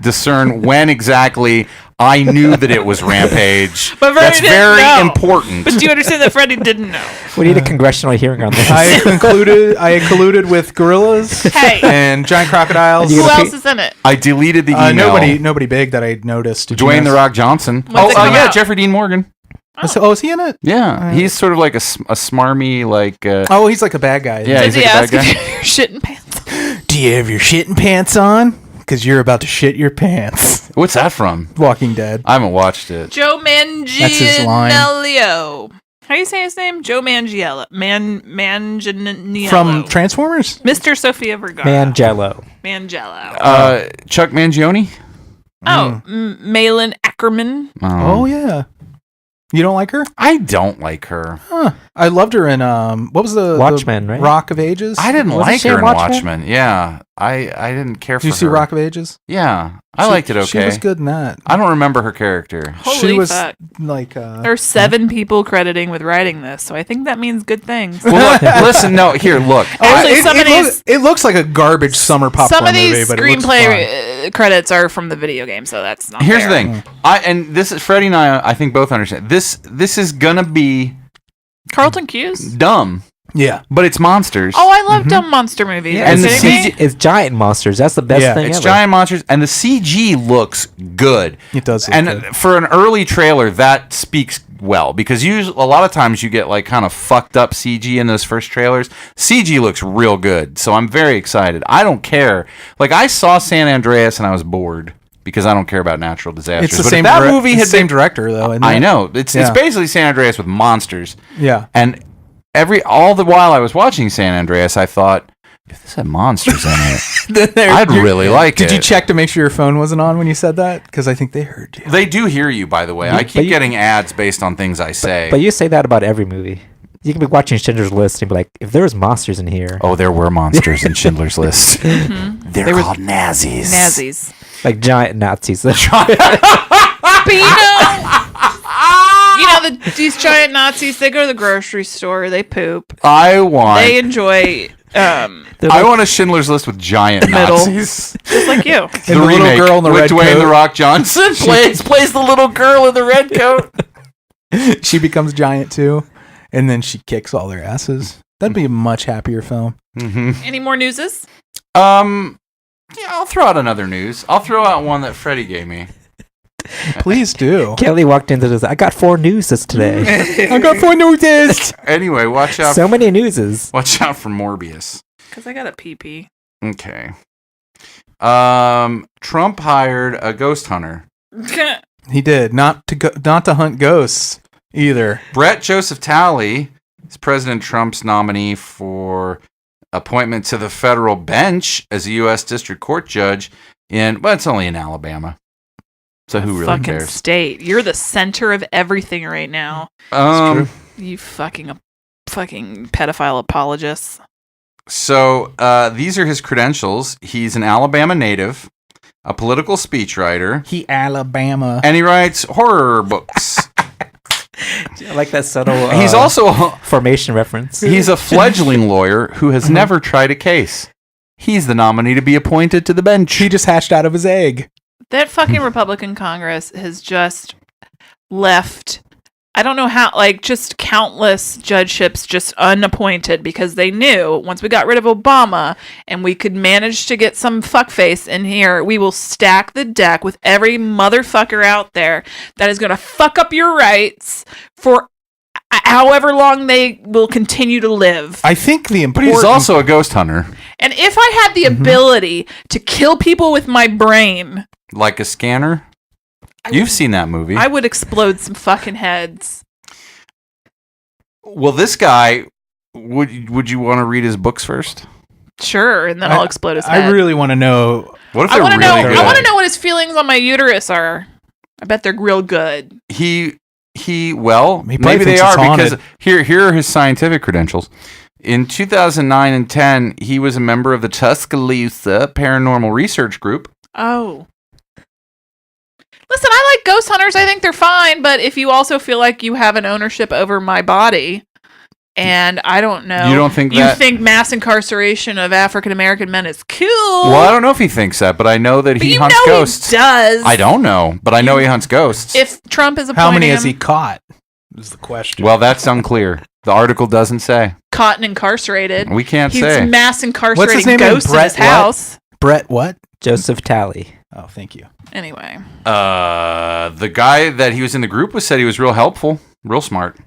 discern when exactly I knew that it was Rampage. But that's didn't very know. important. But do you understand that Freddie didn't know? We need a congressional hearing on this. I colluded with gorillas and giant crocodiles. Who else is in it? I deleted the email. Nobody big that I noticed. Dwayne the Rock Johnson. When's it come out? Jeffrey Dean Morgan. Is he in it? Yeah, he's sort of like a smarmy, like. He's like a bad guy. Yeah, Does he's he like a ask bad guy. if you're shitting pants? Do you have your shitting pants on? Because you're about to shit your pants. What's that from? Walking Dead. I haven't watched it. Joe That's his line. Manganiello. How do you say his name? Joe Manganiello. Manganiello. From Transformers? Mr. Sofia Vergara. Mangello. Chuck Mangione? Oh, Malin Ackerman. Oh, yeah. You don't like her? I don't like her. Huh. I loved her in what was the Watchmen, right? Rock of Ages? I didn't Wasn't like she her in in Watchmen? Watchmen. Yeah, I didn't care for her. Did you see Rock of Ages? Yeah, I liked it okay. She was good in that. I don't remember her character. Holy she was fuck. like There's 7 people crediting with writing this, so I think that means good things. Well, look, listen, no, here, look. Actually, it looks like a garbage summer popcorn some of these movie, but it looks fun. screenplay credits are from the video game, so that's not Here's fair. the thing. And this is Freddie and I think both understand. This is gonna be Carlton Cuse? dumb. Yeah. But it's monsters. Oh, I love dumb monster movies. Yeah, Are and you the kidding me? It's giant monsters. That's the best thing It's ever. giant monsters, and the CG looks good. It does look and good. for an early trailer, that speaks well because a lot of times you get like kind of fucked up CG in those first trailers. CG looks real good, so I'm very excited. I don't care. Like I saw San Andreas and I was bored. because I don't care about natural disasters. It's the But same. if that movie had same been, director though. Isn't I it? know it's basically San Andreas with monsters. Yeah. And all the while I was watching San Andreas, I thought, if this had monsters in it, I'd really like it. Did you check to make sure your phone wasn't on when you said that? Because I think they heard you. They do hear you, by the way. I keep getting ads based on things I say. But you say that about every movie. You can be watching Schindler's List and be like, if there was monsters in here. Oh, there were monsters in Schindler's List. They're called Nazis. Nazis. Like giant Nazis. But these giant Nazis, they go to the grocery store, they poop. They enjoy... I want a Schindler's List with giant Nazis. Just like you. And the little girl in the red coat. Dwayne "The Rock" Johnson plays the little girl in the red coat. She becomes giant too, and then she kicks all their asses. That'd be a much happier film. Mm-hmm. Any more newses? Yeah, I'll throw out another news. I'll throw out one that Freddie gave me. Please do. Kelly walked into this. I got 4 newses today. I got 4 newses. Anyway, watch out. So many newses. Watch out for Morbius. Because I got a pee-pee. Okay. Trump hired a ghost hunter. He did not to hunt ghosts either. Brett Joseph Talley is President Trump's nominee for appointment to the federal bench as a U.S. District Court judge it's only in Alabama. So who really fucking cares? State. You're the center of everything right now. You fucking pedophile apologists. So these are his credentials. He's an Alabama native, a political speechwriter. He Alabama. And he writes horror books. I like that subtle he's also a formation reference. He's a fledgling lawyer who has never tried a case. He's the nominee to be appointed to the bench. He just hatched out of his egg. That fucking Republican Congress has just left, I don't know how, just countless judgeships just unappointed because they knew once we got rid of Obama and we could manage to get some fuckface in here, we will stack the deck with every motherfucker out there that is going to fuck up your rights for however long they will continue to live. I think But he's also a ghost hunter. And if I had the ability to kill people with my brain... Like a scanner? You've seen that movie. I would explode some fucking heads. Well, this guy, would you want to read his books first? Sure, and then I'll explode his head. I really want to know. What if they're really good? I want to know what his feelings on my uterus are. I bet they're real good. Maybe they thinks are it's haunted. because here are his scientific credentials. In 2009 and 10, he was a member of the Tuscaloosa Paranormal Research Group. Oh. Listen, I like ghost hunters. I think they're fine, but if you also feel like you have an ownership over my body, and I don't know. You don't think you think mass incarceration of African American men is cool? Well, I don't know if he thinks that, but I know that he hunts ghosts. He does. I don't know, but I know he hunts ghosts. If Trump is appointing how many has he caught? Is the question. Well, that's unclear. The article doesn't say. Caught and incarcerated. We can't He's say. He's mass incarcerating What's his name? ghosts in his house. Brett what? Joseph Talley. Oh, thank you. Anyway. The guy that he was in the group with said he was real helpful, real smart.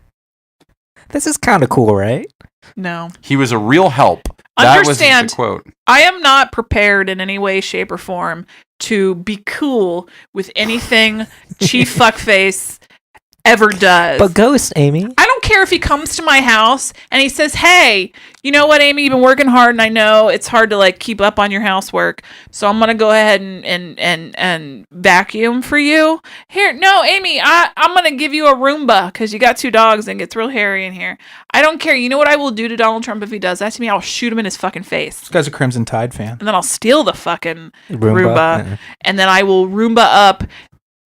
This is kind of cool, right? No. He was a real help. Understand, that was the quote. I am not prepared in any way, shape, or form to be cool with anything Chief Fuckface ever does. But Ghost, Amy. I don't care if he comes to my house and he says, hey, you know what, Amy, you've been working hard and I know it's hard to keep up on your housework. So I'm going to go ahead and vacuum for you. Here, no, Amy, I'm going to give you a Roomba because you got 2 dogs and it gets real hairy in here. I don't care. You know what I will do to Donald Trump if he does that to me? I'll shoot him in his fucking face. This guy's a Crimson Tide fan. And then I'll steal the fucking Roomba. Roomba and then I will Roomba up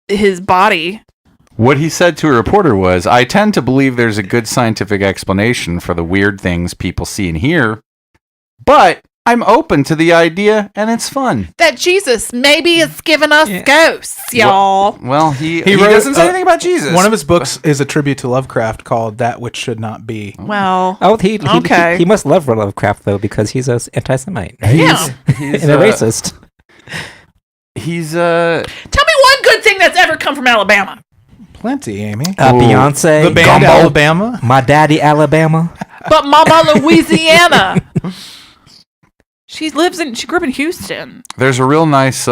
his body. What he said to a reporter was, I tend to believe there's a good scientific explanation for the weird things people see and hear, but I'm open to the idea, and it's fun. That Jesus maybe is giving us ghosts, y'all. Well, he wrote, doesn't say anything about Jesus. One of his books is a tribute to Lovecraft called That Which Should Not Be. Well, he must love Lovecraft, though, because he's an anti-Semite. Right? Yeah. He's and a racist. He's Tell me one good thing that's ever come from Alabama. Plenty, Amy. Beyonce. The band Gumbo. Alabama. My daddy, Alabama. But Mama Louisiana. She grew up in Houston. There's a real nice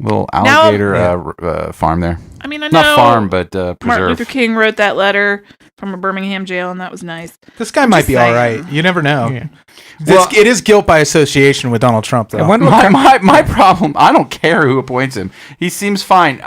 Little alligator farm there. I mean, I know. Not farm, but preserve. Martin Luther King wrote that letter from a Birmingham jail, and that was nice. This guy might be all right. You never know. Yeah. Well, it is guilt by association with Donald Trump, though. My problem, I don't care who appoints him. He seems fine,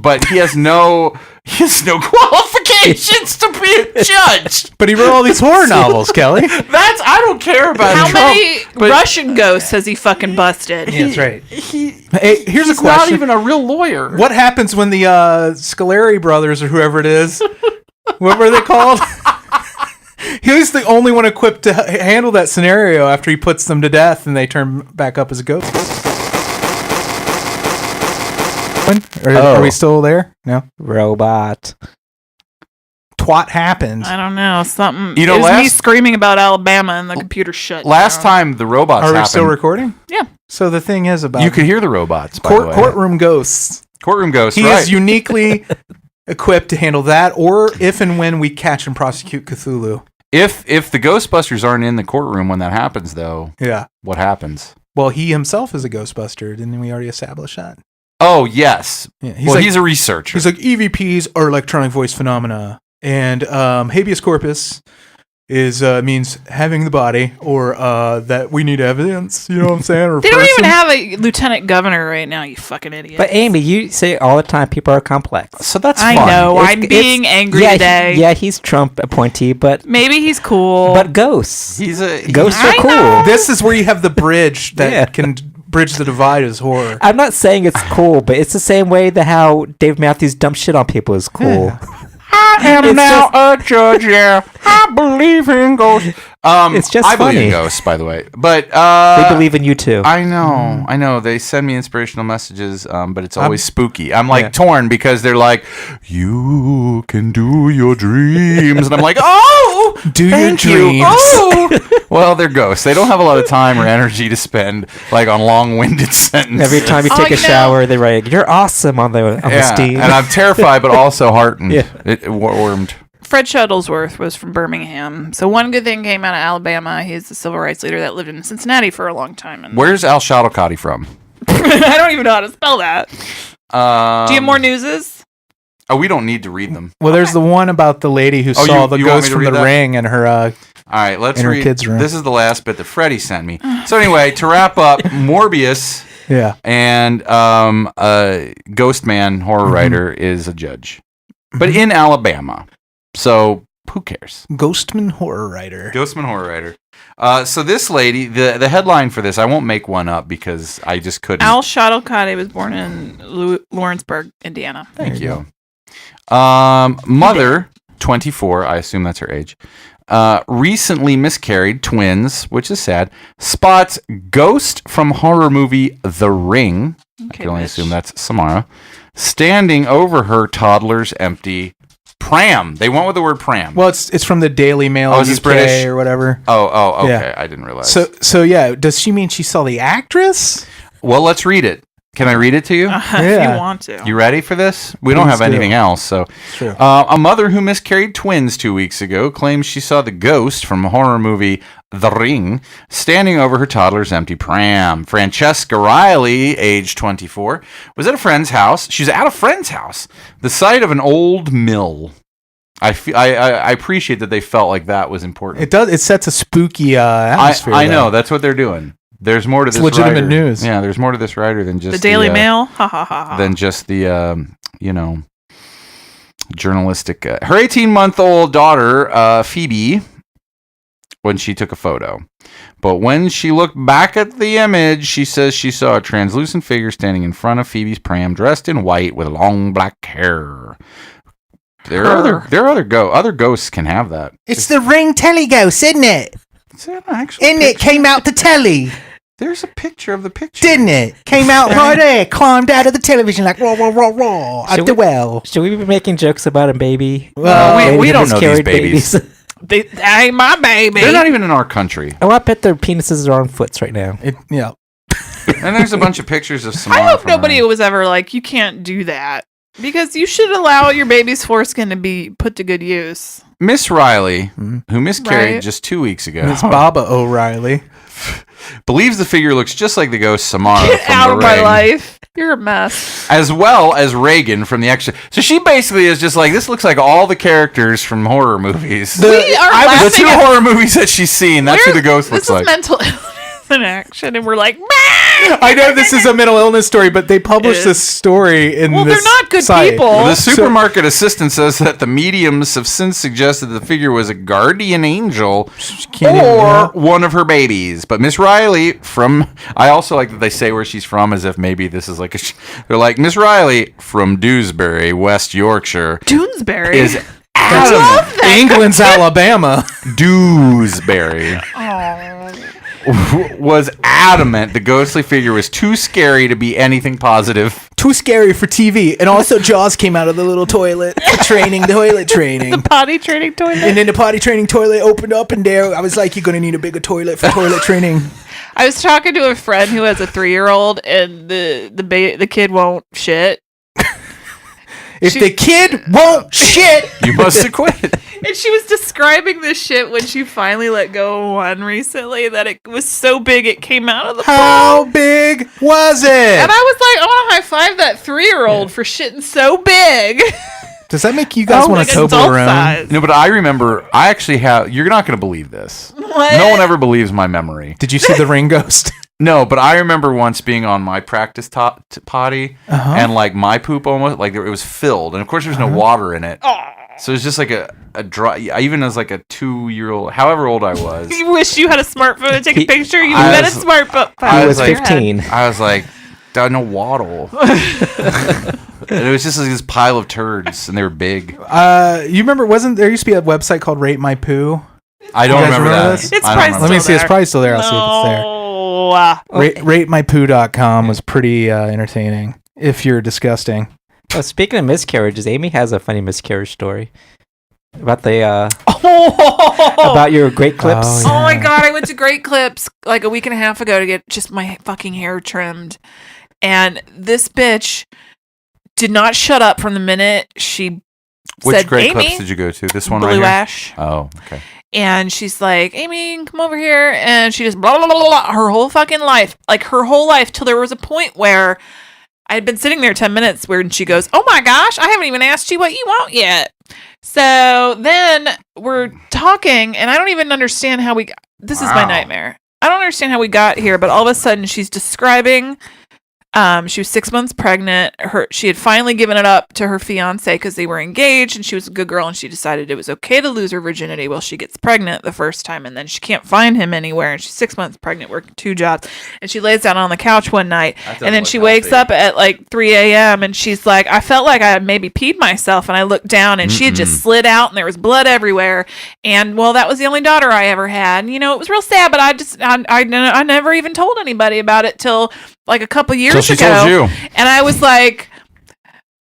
but he has no qualifications to be a judge. But he wrote all these horror novels, Kelley. I don't care about How Trump, many Russian ghosts has he fucking busted? Yeah, that's right. Hey, here's a question. Not even a real lawyer. What happens when the Scoleri brothers or whoever it is, what were they called? He's the only one equipped to handle that scenario after he puts them to death and they turn back up as a ghost. Are we still there? No. Robot. Twat happened. I don't know. Something. You know, it was me screaming about Alabama and the computer shut Last down. time the robots Are we happened, still recording? Yeah. So the thing is about... You could hear the robots, by the way. Courtroom ghosts. Courtroom ghosts, He right. is uniquely equipped to handle that, or if and when we catch and prosecute Cthulhu. If the Ghostbusters aren't in the courtroom when that happens, though, what happens? Well, he himself is a Ghostbuster. Didn't we already establish that? Oh, yes. Yeah, he's a researcher. He's like, EVPs are electronic voice phenomena, and habeas corpus is means having the body, or that we need evidence. You know what I'm saying? Or they don't even have a lieutenant governor right now. You fucking idiot. But Amy, you say all the time people are complex. So that's I fun. know. I'm being angry today. He's Trump appointee, but maybe he's cool. But ghosts. Ghosts are I cool. know. This is where you have the bridge that can bridge the divide as horror. I'm not saying it's cool, but it's the same way that how Dave Matthews dumps shit on people is cool. Yeah. I am now a judge, yeah. I believe in ghosts. It's just I believe funny. in ghosts, by the way. But they believe in you too. I know. They send me inspirational messages, but it's always spooky. I'm like torn because they're like, you can do your dreams. And I'm like, oh, do your dreams. Oh. Well, they're ghosts. They don't have a lot of time or energy to spend like on long-winded sentences. Every time you take a shower, they write, "You're awesome" on the steam. And I'm terrified, but also heartened. Yeah. It warmed. Fred Shuttlesworth was from Birmingham. So one good thing came out of Alabama. He's the civil rights leader that lived in Cincinnati for a long time. And Where's Al Shuttlecotty from? I don't even know how to spell that. Do you have more newses? Oh, we don't need to read them. Well, there's the one about the lady who saw the you want me ghost to from read the that? ring and her. All right, let's in her read. kid's room. This is the last bit that Freddie sent me. So anyway, to wrap up, Morbius. Yeah. And Ghost Man, horror writer, is a judge, but in Alabama. So who cares? Ghostman horror writer. Ghostman horror writer. So this lady, the headline for this, I won't make one up because I just couldn't. Al Shuttlecotty was born in Lawrenceburg, Indiana. Thank you. Mother, 24, I assume that's her age, recently miscarried, twins, which is sad, spots ghost from horror movie The Ring, I can only assume that's Samara, standing over her toddler's empty pram. They went with the word pram. Well, it's from the Daily Mail is this UK British? or whatever. Oh, okay. Yeah. I didn't realize. So yeah, does she mean she saw the actress? Well, let's read it. Can I read it to you? If you want to. You ready for this? We don't have anything else. So, True. A mother who miscarried twins 2 weeks ago claims she saw the ghost from a horror movie, The Ring, standing over her toddler's empty pram. Francesca Riley, age 24, was at a friend's house. She's at a friend's house, the site of an old mill. I appreciate that they felt like that was important. It does. It sets a spooky atmosphere. I know. That's what they're doing. There's more to this. Legitimate writer. news. Yeah, there's more to this writer than just the Daily Mail. Ha ha ha. Than just the journalistic. Her 18-month-old daughter, Phoebe, when she took a photo, but when she looked back at the image, she says she saw a translucent figure standing in front of Phoebe's pram, dressed in white with long black hair. There are other ghosts can have that. It's the Ring telly ghost, isn't it? Is that an actual Isn't it? Came out the telly. There's a picture of the picture. Didn't it? Came out right there, climbed out of the television like raw, raw, raw, raw, at the well. Should we be making jokes about a baby? Well, we don't know these babies. Hey, my baby. They're not even in our country. Oh, I bet their penises are on foots right now. Yeah. And there's a bunch of pictures of Samara. I hope nobody was ever like, you can't do that. Because you should allow your baby's foreskin to be put to good use. Miss Riley, who miscarried just 2 weeks ago. Miss Baba O'Reilly. Believes the figure looks just like the ghost Samara Get from out The of my Ring. life. You're a mess. As well as Reagan from the Extra. So she basically is just like, this looks like all the characters from horror movies. The two horror movies that she's seen. That's who the ghost looks like. This is mental illness in action, and we're like, I know this is a mental illness story, but they published this story in well, this they're not good site. people. The supermarket assistant says that the mediums have since suggested the figure was a guardian angel or one of her babies. But Miss Riley I also like that they say where she's from as if maybe this is like they're like, Miss Riley from Dewsbury, West Yorkshire. Dewsbury? Is adamant. England's Alabama. Dewsbury. Was adamant the ghostly figure was too scary to be anything positive. Too scary for TV. And also Jaws came out of the little toilet for toilet training. The potty training toilet. And then the potty training toilet opened up, and there I was like, you're going to need a bigger toilet for toilet training. I was talking to a friend who has a 3-year-old, and the kid won't shit. If the kid won't shit, you must have quit. And she was describing this shit when she finally let go of one recently, that it was so big it came out of the pool. How big was it? And I was like, I want to high five that 3-year-old for shitting so big. Does that make you guys want to Toblerone? No, but I remember, I actually have, you're not going to believe this. What? No one ever believes my memory. Did you see the ring ghost? No, but I remember once being on my practice potty, and like my poop almost, like it was filled. And of course there's no water in it. So it's just like a dry, even as like a 2-year-old, however old I was. You wish you had a smartphone to take a picture. You had a smartphone. I was 15. I was like, no waddle. And it was just like this pile of turds, and they were big. You remember, there used to be a website called Rate My Poo? I don't remember that. It's probably still there. Let me see. It's probably still there. I'll see if it's there. RateMyPoo.com was pretty entertaining, if you're disgusting. Oh, speaking of miscarriages, Amy has a funny miscarriage story about the about your Great Clips. Oh my god, I went to Great Clips like a week and a half ago to get just my fucking hair trimmed, and this bitch did not shut up from the minute she Which said, Great Amy, Clips did you go to? This one Blue right here? Ash. Oh, okay. And she's like, Amy, come over here. And she just blah, blah, blah, blah, blah, her whole fucking life. Like, her whole life, till there was a point where I had been sitting there 10 minutes where she goes, oh my gosh, I haven't even asked you what you want yet. So then we're talking, and I don't even understand how this is my nightmare. I don't understand how we got here, but all of a sudden she's describing, she was 6 months pregnant. She had finally given it up to her fiance because they were engaged, and she was a good girl, and she decided it was okay to lose her virginity while she gets pregnant the first time, and then she can't find him anywhere, and she's 6 months pregnant, working 2 jobs, and she lays down on the couch one night, and then she wakes up at like 3 a.m. and she's like, I felt like I had maybe peed myself, and I looked down, and she had just slid out, and there was blood everywhere, and well, that was the only daughter I ever had, and, it was real sad, but I never even told anybody about it till like a couple years ago. She told you. And I was like,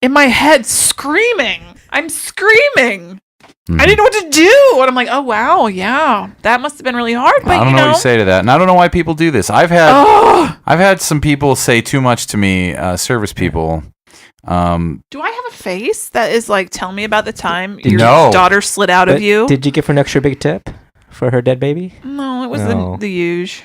in my head, screaming. I'm screaming. I didn't know what to do. And I'm like, oh, wow, yeah. That must have been really hard. But, I don't know what you say to that. And I don't know why people do this. I've had some people say too much to me, service people. Do I have a face that is like, tell me about the time your daughter slid out of you? Did you give her an extra big tip for her dead baby? No, it was the huge.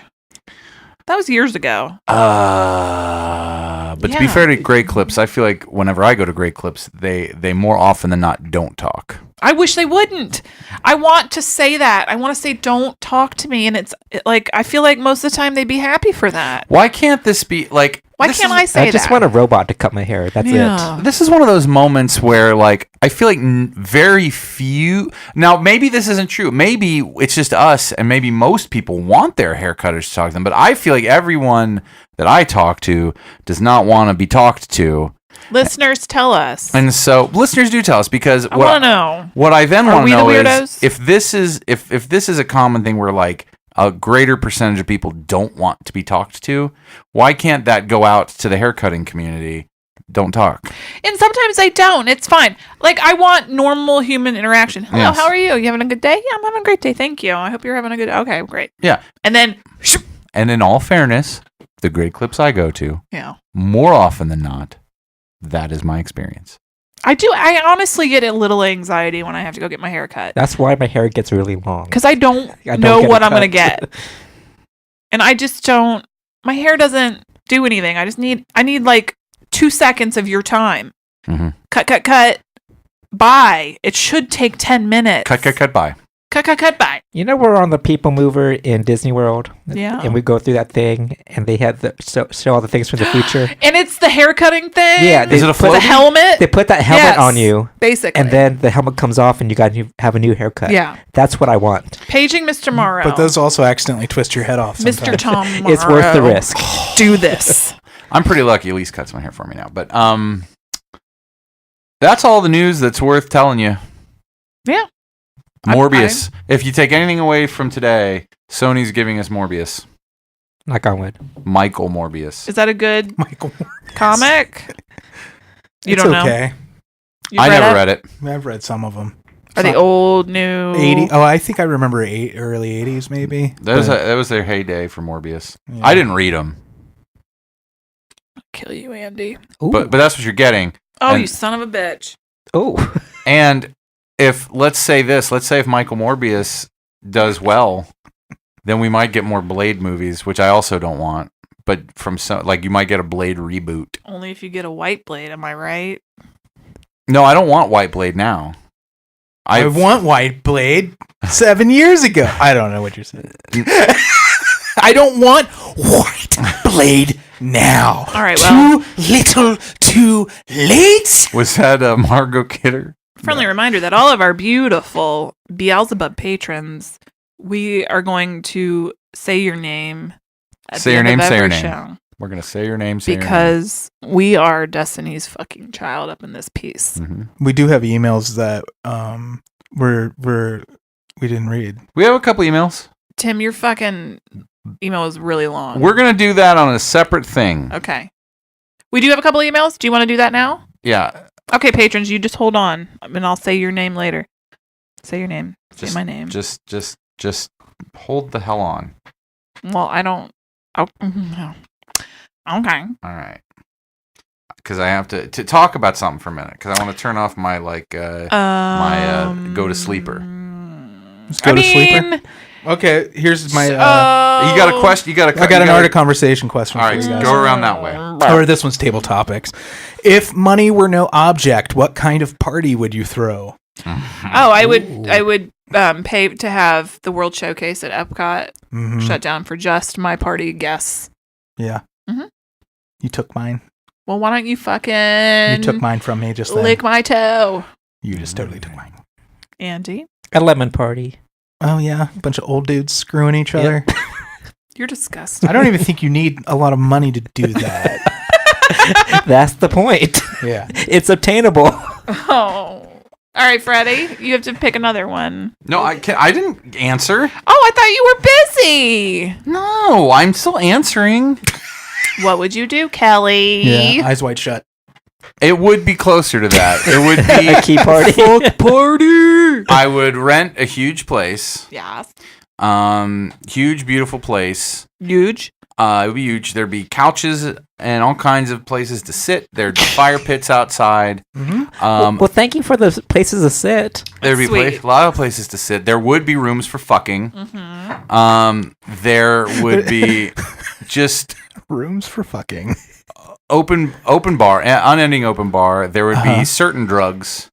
That was years ago. But to be fair to Great Clips, I feel like whenever I go to Great Clips, they more often than not don't talk. I wish they wouldn't. I want to say that. I want to say, don't talk to me. And it's like, I feel like most of the time they'd be happy for that. Why can't this be like... Why can't I say that? I just want a robot to cut my hair. That's it. This is one of those moments where, like, I feel like very few... Now, maybe this isn't true. Maybe it's just us, and maybe most people want their haircutters to talk to them. But I feel like everyone that I talk to does not want to be talked to. Listeners, tell us. And so, listeners do tell us, because I want to know. What I then want to know is if this is a common thing where, like, a greater percentage of people don't want to be talked to, why can't that go out to the haircutting community? Don't talk. And sometimes they don't. It's fine. Like, I want normal human interaction. Hello, How are you? You having a good day? Yeah, I'm having a great day. Thank you. I hope you're having a good day. Okay, great. Yeah. And then... And in all fairness, the Great Clips I go to, more often than not, that is my experience. I do. I honestly get a little anxiety when I have to go get my hair cut. That's why my hair gets really long. Because I don't know what I'm going to get. And I just don't... My hair doesn't do anything. I need like 2 seconds of your time. Mm-hmm. Cut. Bye. It should take 10 minutes. Cut, bye. Cut, bye. You know, we're on the People Mover in Disney World. Yeah. And we go through that thing, and they have show all the things from the future. And it's the haircutting thing. Yeah. Is it a put the floaty? helmet. They put that helmet on you. Basically. And then the helmet comes off, and you have a new haircut. Yeah. That's what I want. Paging Mr. Morrow. But those also accidentally twist your head off sometimes. Mr. Tom Morrow. It's worth the risk. Do this. I'm pretty lucky. Elise cuts my hair for me now. But that's all the news that's worth telling you. Yeah. Morbius. If you take anything away from today, Sony's giving us Morbius. Knock on wood. Michael Morbius. Is that a good Michael comic? You it's don't know. okay. I never read it. I've read some of them. Are they old, new? 80? Oh, I think I remember early 80s maybe. That was their heyday for Morbius. Yeah. I didn't read them. I'll kill you, Andy. But that's what you're getting. Oh, And- you son of a bitch. Oh. And let's say if Michael Morbius does well, then we might get more Blade movies, which I also don't want. But you might get a Blade reboot. Only if you get a white blade, am I right? No, I don't want White Blade now. I want White Blade 7 years ago. I don't know what you're saying. I don't want White Blade now. All right, well. Too little, too late. Was that Margot Kidder? Friendly reminder that all of our beautiful Beelzebub patrons, we are going to say your name at Say the your end name, of say your every name. show. We're going to say your name, Because we are Destiny's fucking child up in this piece. Mm-hmm. We do have emails that we didn't read. We have a couple emails. Tim, your fucking email is really long. We're going to do that on a separate thing. Okay. We do have a couple emails. Do you want to do that now? Yeah. Okay, patrons, you just hold on, and I'll say your name later. Say your name. Say my name. Just hold the hell on. Well, I don't. Oh, no. Okay. All right. Because I have to talk about something for a minute. Because I want to turn off my my go to sleeper. Go to sleeper. Okay, here's my. You got a question? I got an art of conversation question. All right, for you guys. go around that way. Or this one's table topics. If money were no object, what kind of party would you throw? Oh, I would pay to have the World Showcase at Epcot shut down for just my party guests. Yeah. Mm-hmm. You took mine. Well, why don't you fucking... You took mine from me just then. Lick my toe. You just totally took mine. Andy? A lemon party. Oh, yeah. A bunch of old dudes screwing each other. You're disgusting. I don't even think you need a lot of money to do that. That's the point. Yeah. It's obtainable. Oh. All right, Freddie. You have to pick another one. No, I didn't answer. Oh, I thought you were busy. No, I'm still answering. What would you do, Kelley? Yeah, eyes wide shut. It would be closer to that. It would be A key party. Fuck party. I would rent a huge place. Yes. Huge, beautiful place. Huge. It would be huge. There'd be couches and all kinds of places to sit. There'd be fire pits outside. Well, thank you for the places to sit. There'd be Sweet. a lot of places to sit. There would be rooms for fucking. There would be just Rooms for fucking. open bar, unending open bar. There would be certain drugs.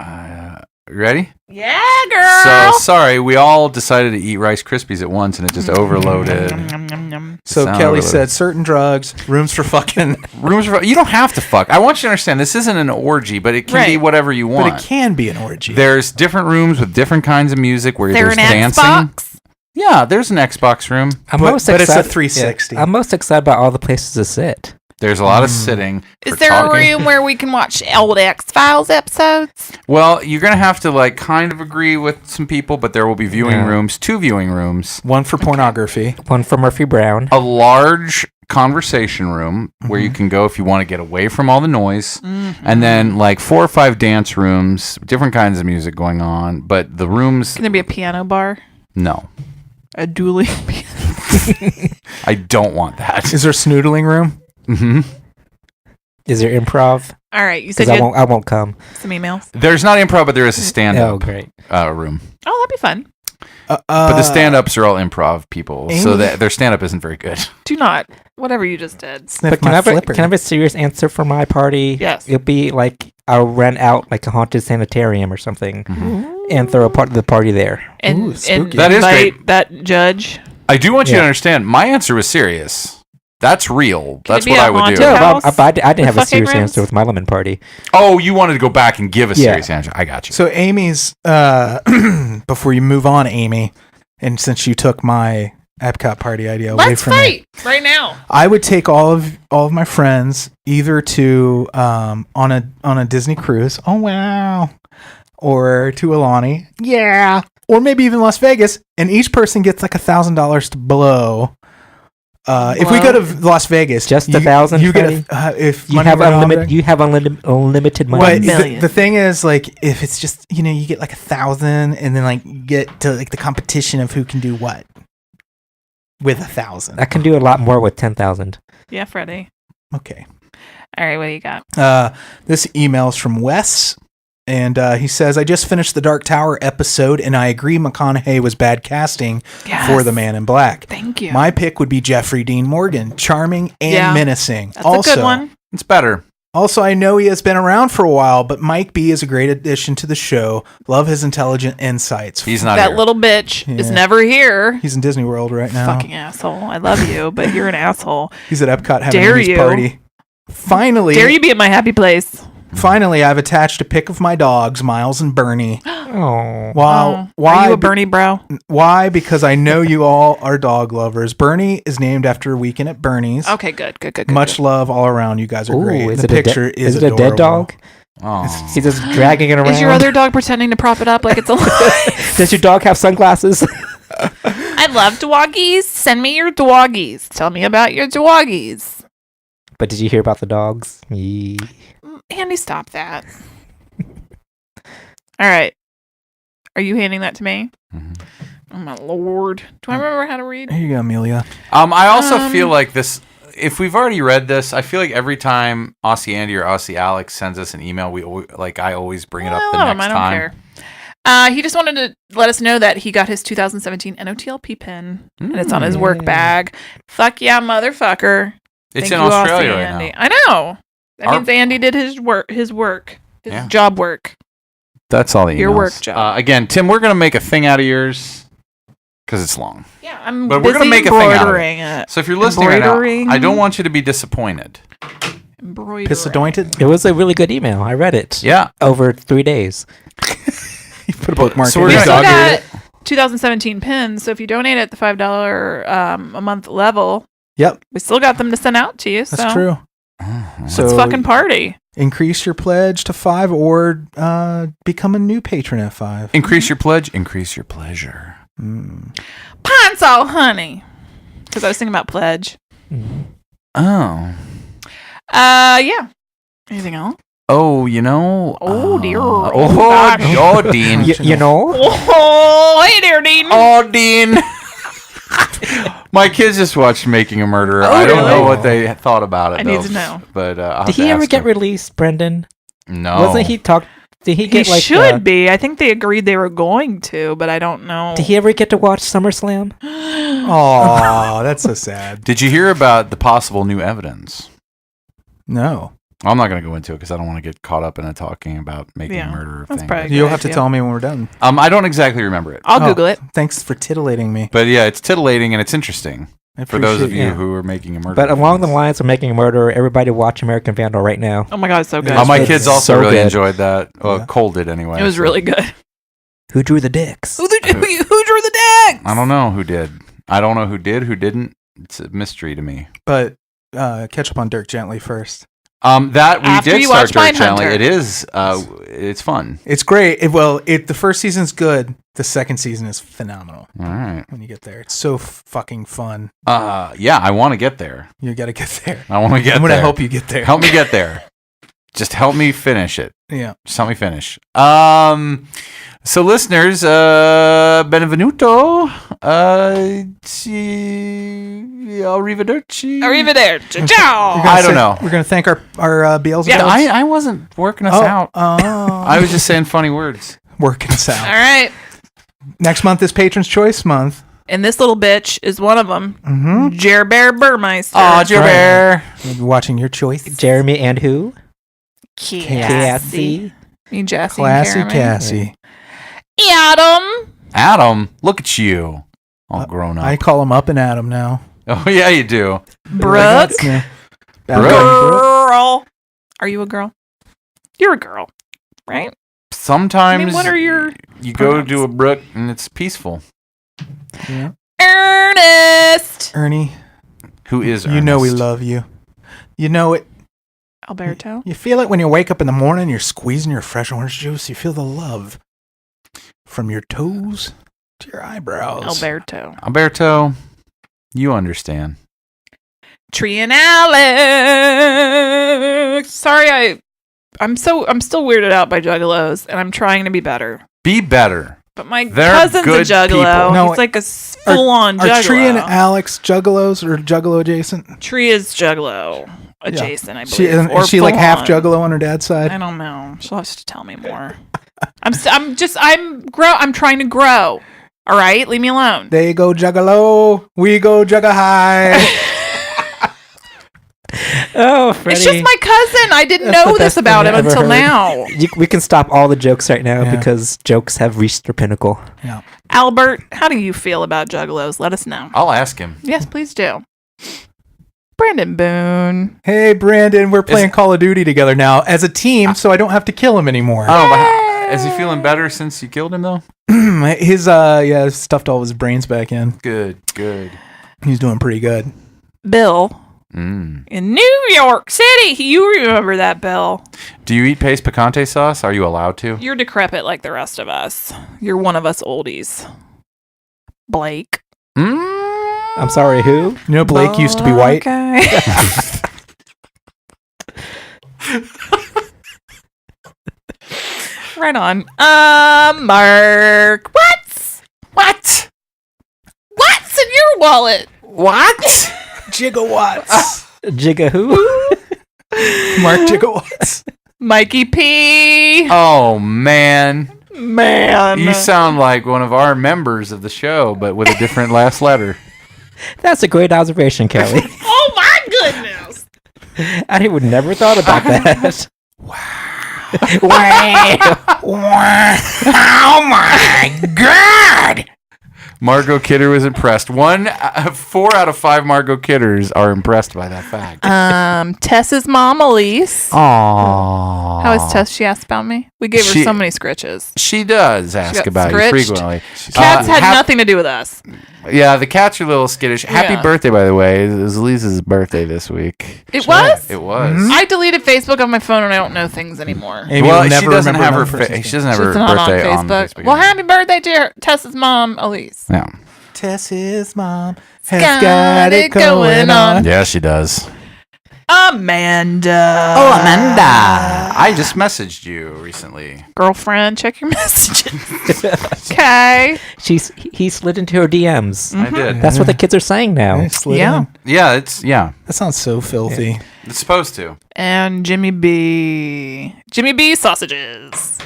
You ready? Yeah, girl. So sorry, we all decided to eat Rice Krispies at once, and it just overloaded. So Sound Kelley overloaded. said certain drugs, rooms for fucking. Rooms for you don't have to fuck. I want you to understand this isn't an orgy, but it can be Right. whatever you want. But it can be an orgy. There's different rooms with different kinds of music where There there's an dancing. Xbox? Yeah, there's an Xbox room. I'm But- most but it's a excited. 360. Yeah, I'm most excited about all the places to sit. There's a lot of sitting. Is for there talking. a room where we can watch old X-Files episodes? Well, you're gonna have to like kind of agree with some people, but there will be viewing Yeah. rooms, 2 viewing rooms, One for pornography. One for Murphy Brown. a large conversation room where you can go if you want to get away from all the noise, and then like 4 or 5 dance rooms, different kinds of music going on. But the rooms, Can there be a piano bar? no, A dueling piano? I don't want that. Is there a snoodling room? hmm Is there improv? All right, you said Because you had I won't come. some emails. There's not improv, but there is a stand-up Oh, great. room. Oh, that'd be fun. But the stand-ups are all improv people, so their stand-up isn't very good. Do not. Whatever you just did. But can I have a serious answer for my party? Yes. It'll be like I'll rent out like a haunted sanitarium or something and throw a part of the party there. And that is great. That judge. I do want you to understand, my answer was serious. That's real. That's it be what a I would do. No, I didn't have a serious fucking answer with my lemon party. Oh, you wanted to go back and give a serious answer. I got you. So Amy's, before you move on, Amy, and since you took my Epcot party idea away from me. Let's fight right now. I would take all of my friends either to on a Disney cruise. Oh wow. Or to Alani. Yeah. Or maybe even Las Vegas, and each person gets like $1,000 to blow. If we go to Las Vegas, just $1,000. You get if you have unlimited money. But the thing is, like, if it's just you get like 1,000, and then like you get to like the competition of who can do what with 1,000. I can do a lot more with 10,000. Yeah, Freddy. Okay. All right, what do you got? This email's from Wes. And he says, I just finished the Dark Tower episode, and I agree McConaughey was bad casting for the Man in Black. Thank you. My pick would be Jeffrey Dean Morgan, charming and menacing. That's a good one. It's better. Also, I know he has been around for a while, but Mike B is a great addition to the show. Love his intelligent insights. He's not that here. Little bitch is never here. He's in Disney World right now. Fucking asshole. I love you, but you're an asshole. He's at Epcot having his party. Finally. Dare you be at my happy place. Finally, I've attached a pic of my dogs, Miles and Bernie. Oh. Wow. Why? Are you a Bernie bro? Why? Because I know you all are dog lovers. Bernie is named after a weekend at Bernie's. Okay, good. Much love all around. You guys are great. Is the picture is it a dead dog? Oh. He's just dragging it around. Is your other dog pretending to prop it up like it's alive? Does your dog have sunglasses? I love doggies. Send me your doggies. Tell me about your doggies. But did you hear about the dogs? Andy, stop that. All right. Are you handing that to me? Mm-hmm. Oh, my Lord. Do I remember how to read? Here you go, Amelia. I also feel like this, if we've already read this, I feel like every time Aussie Andy or Aussie Alex sends us an email, I always bring it up the next I don't time. care. He just wanted to let us know that he got his 2017 NOTLP pin, and it's on his work bag. Fuck yeah, motherfucker. It's Thank in you, Australia Aussie right Andy. now. I know. That means Andy did his job work. That's all the emails. Your work job. Again, Tim, we're going to make a thing out of yours because it's long. Yeah, I'm But we're busy going to make a thing out of embroidering it. it. So if you're listening right now, I don't want you to be disappointed. Pissadointed? It was a really good email. I read it. Yeah. Over 3 days. You put a bookmark So in we're We it. still got 2017 pins, so if you donate at the $5 a month level, Yep, we still got them to send out to you. that's so true. Let's fucking party. Increase your pledge to $5 or become a new patron at $5. Increase your pledge, increase your pleasure. Pine Sol Honey. Because I was thinking about pledge. Oh. Yeah. Anything else? Oh, you know. Oh, dear. Oh, Dean. You know? Oh, hey there, Dean. Oh, Dean. My kids just watched Making a Murderer. I don't know what they thought about it. I need to know. But I'll Did have he to ever ask get them. released, Brendan? No. Wasn't he talk? Did he get He like? should be. I think they agreed they were going to, but I don't know. Did he ever get to watch SummerSlam? Oh, that's so sad. Did you hear about the possible new evidence? No. I'm not going to go into it because I don't want to get caught up in talking about Making a Murderer that's thing. probably a You'll good have to idea. tell me when we're done. I don't exactly remember it. I'll Google it. Thanks for titillating me. But yeah, it's titillating and it's interesting I for those of appreciate- you who are making a murder. But along the lines of Making a Murderer, everybody watch American Vandal right now. Oh my God, it's so good. Yeah. my It's kids also so really good. enjoyed that. Well, Yeah. Cole did anyway. It was so- really good. Who drew the dicks? Who drew the dicks? I don't know who did. I don't know who did, who didn't. It's a mystery to me. But catch up on Dirk Gently first. That we After did you start watch Dirt Gently. Mindhunter. It is. It's fun. It's great. The first season's good. The second season is phenomenal. All right. When you get there, it's so fucking fun. Yeah, I want to get there. You got to get there. I want to get I'm there. gonna help you get there. Help me get there. Just help me finish it. Yeah. Just help me finish. So listeners, benvenuto. Arrivederci. Arrivederci. Ciao. I don't know. We're gonna thank our Beelzebubs. Yeah, I wasn't working us out. Oh, I was just saying funny words. working us All out. right. Next month is Patron's Choice Month. And this little bitch is one of them. Mm-hmm. Jer Bear Burmeister. Aw, Jer Bear. We'll be watching your choice. Jeremy and who? Cassie. You Jassy Classy and Cassie. Adam. Look at you. All grown up. I call him Up and Adam now. Oh, yeah, you do. Brooke. Brooke. Girl. Are you a girl? You're a girl, right? Sometimes I mean, what are your you pronouns? go to a brook and it's peaceful. Yeah. Ernest. Ernie, Who is you know we Ernest? love you. You know it. Alberto. You feel it when you wake up in the morning, you're squeezing your fresh orange juice. You feel the love from your toes to your eyebrows. Alberto. You understand. Tree and Alex. Sorry, I'm still weirded out by juggalos, and I'm trying to be better. Be better. But my They're cousin's a good juggalo. people. No, He's like a full-on Are juggalo. Tree and Alex juggalos or juggalo adjacent? Tree is juggalo adjacent, I She, believe. is she like half full-on. juggalo on her dad's side? I don't know. She'll have to tell me more. I'm trying to grow. All right, leave me alone. They go juggalo, we go jugga high. Oh, Freddie. It's just my cousin. I didn't That's know the this best about thing him I've ever until heard. now. We can stop all the jokes right now Yeah. because jokes have reached their pinnacle. Yeah. Albert, how do you feel about juggalos? Let us know. I'll ask him. Yes, please do. Brandon Boone. Hey, Brandon, we're playing Call of Duty together now as a team, so I don't have to kill him anymore. Oh, but is he feeling better since you killed him, though? His stuffed all of his brains back in. Good. He's doing pretty good. Bill. In New York City. You remember that, Bill. Do you eat paste picante sauce? Are you allowed to? You're decrepit like the rest of us. You're one of us oldies. Blake. I'm sorry, who? You know, Blake used to be white. Okay. Right on. Mark. What's in your wallet? What? Gigawatts. Jigga who? Mark Gigawatts. Mikey P. Oh, man. Man. You sound like one of our members of the show, but with a different last letter. That's a great observation, Kelly. Oh my goodness. I would never thought about that. Oh my God! Margot Kidder was impressed. 4 out of 5 Margot Kidders are impressed by that fact. Tess's mom, Elise. Aww. How is Tess? She asked about me. We gave her She- so many scritches. She does ask got about you scritched. frequently. Cats had nothing to do with us. Yeah, the cats are a little skittish. Happy Yeah. birthday, by the way. It was Lisa's birthday this week. It was? It was. I deleted Facebook on my phone and I don't know things anymore. Amy Well, will never she doesn't remember have her. another person's She doesn't have her She's not birthday on Facebook. Well, happy birthday to Tess's mom, Elise. Yeah. Tess's mom has Got got it it going on. Yeah, she does. Amanda. Oh, Amanda. I just messaged you recently. Girlfriend, check your messages. Okay. He slid into her DMs. I did. That's what the kids are saying now. I slid Yeah. in. Yeah, That sounds so filthy. it's supposed to. And Jimmy B. Jimmy B sausages.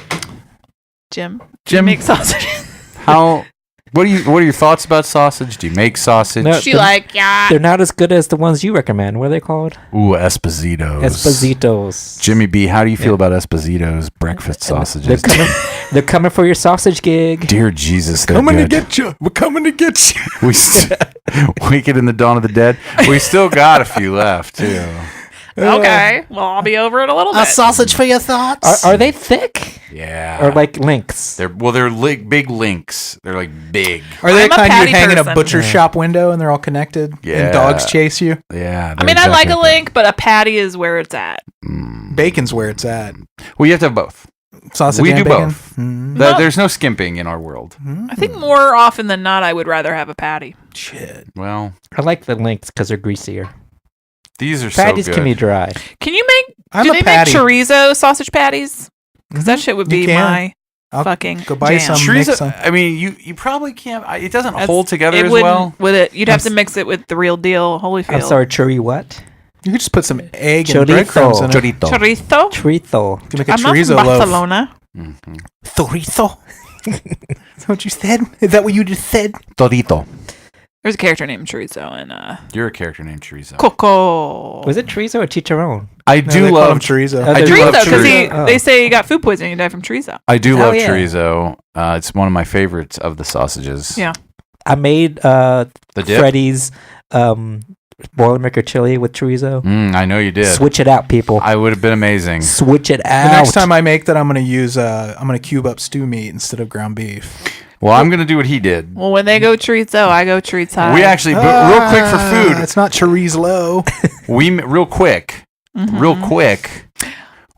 Jim Jim. makes sausages. How? What are your thoughts about sausage? Do you make sausage? No. She like, yeah. They're not as good as the ones you recommend. What are they called? Ooh, Espositos. Espositos. Jimmy B, how do you feel about Esposito's breakfast sausages? They're coming for your sausage gig. Dear Jesus, they're Coming good. to get you. We're coming to get you. We Wicked in the Dawn of the Dead. We still got a few left too. Okay. Well, I'll be over it a little bit. Sausage for your thoughts? Are they thick? Yeah. Or like links? They're big links. They're like big. Are they I'm the a kind you patty hang in a person. butcher shop window and they're all connected? Yeah. And dogs chase you? Yeah. I mean, I like a link, but a patty is where it's at. Bacon's where it's at. Well, you have to have both. Sausage We and do bacon? both. No. There's no skimping in our world. I think more often than not, I would rather have a patty. Shit. Well, I like the links because they're greasier. these are Patties so good. can be dry. Can you make? I'm do a they patty. make chorizo sausage patties? Because that shit would You be can. my I'll fucking go buy jam. some. Mix Chorizo, them. I mean, you probably can't. It doesn't That's- hold together it as wouldn't well. with it. You'd have I'm to mix it with the real deal Holyfield. I'm sorry, churri what? You could just put some egg Chorizo. and breadcrumbs in it. Chorito. Chorizo. Chorizo. You can make a I'm not from chorizo loaf. Barcelona. Chorizo? Is that what you said? Is that what you just said? Torito. There's a character named Chorizo in You're a character named Chorizo. Coco. Was it chorizo or chicharron? I No, do they call love him chorizo. Oh, I do love Chorizo, because chorizo. they say he got food poisoning and died from chorizo. I do Oh, love yeah. chorizo. It's one of my favorites of the sausages. Yeah. I made The dip? Freddy's Boilermaker chili with chorizo. I know you did. Switch it out, people. I would have been amazing. Switch it out. The next time I make that, I'm gonna use I'm gonna cube up stew meat instead of ground beef. Well, I'm going to do what he did. Well, when they go chorizo, I go chorizo. We actually, real quick for food, It's not chorizo. real quick,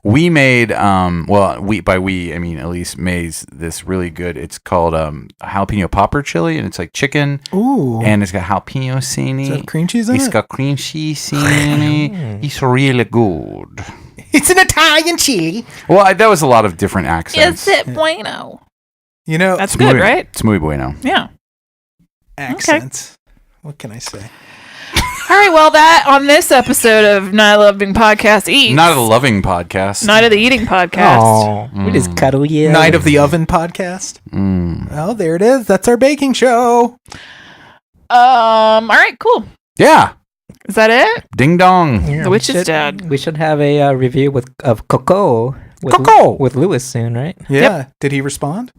we made, by we, I mean, Elise made this really good, it's called jalapeno popper chili, and it's like chicken, Ooh. and it's got jalapeno seasoning. Does it have cream cheese in It's it? got cream cheese seasoning. It's really good. It's an Italian chili. Well, that was a lot of different accents. Is it bueno? You know, That's good, right? It's muy bueno. Yeah. accents. What can I say? All right, well, that on this episode of Night of the Loving Podcast Eats. Not a loving podcast. Night of the Eating Podcast. Oh, we just cuddle you. Night of the Oven podcast. Oh, there it is. That's our baking show. All right, cool. Yeah. Is that it? Ding dong. Yeah, The we witch is should- dead. We should have a review of Coco. With Lewis soon, right? Yeah. Did he respond?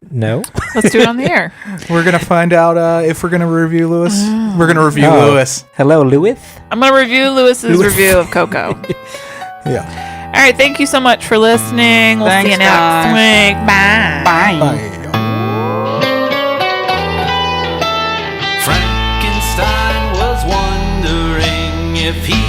No. Let's do it on the air. We're going to find out if we're going to review Lewis. We're going to review Lewis. Hello, Lewis. I'm going to review Lewis's review of Coco. Yeah. All right, thank you so much for listening. We'll see you next week. Bye. Bye. Frankenstein was wondering if he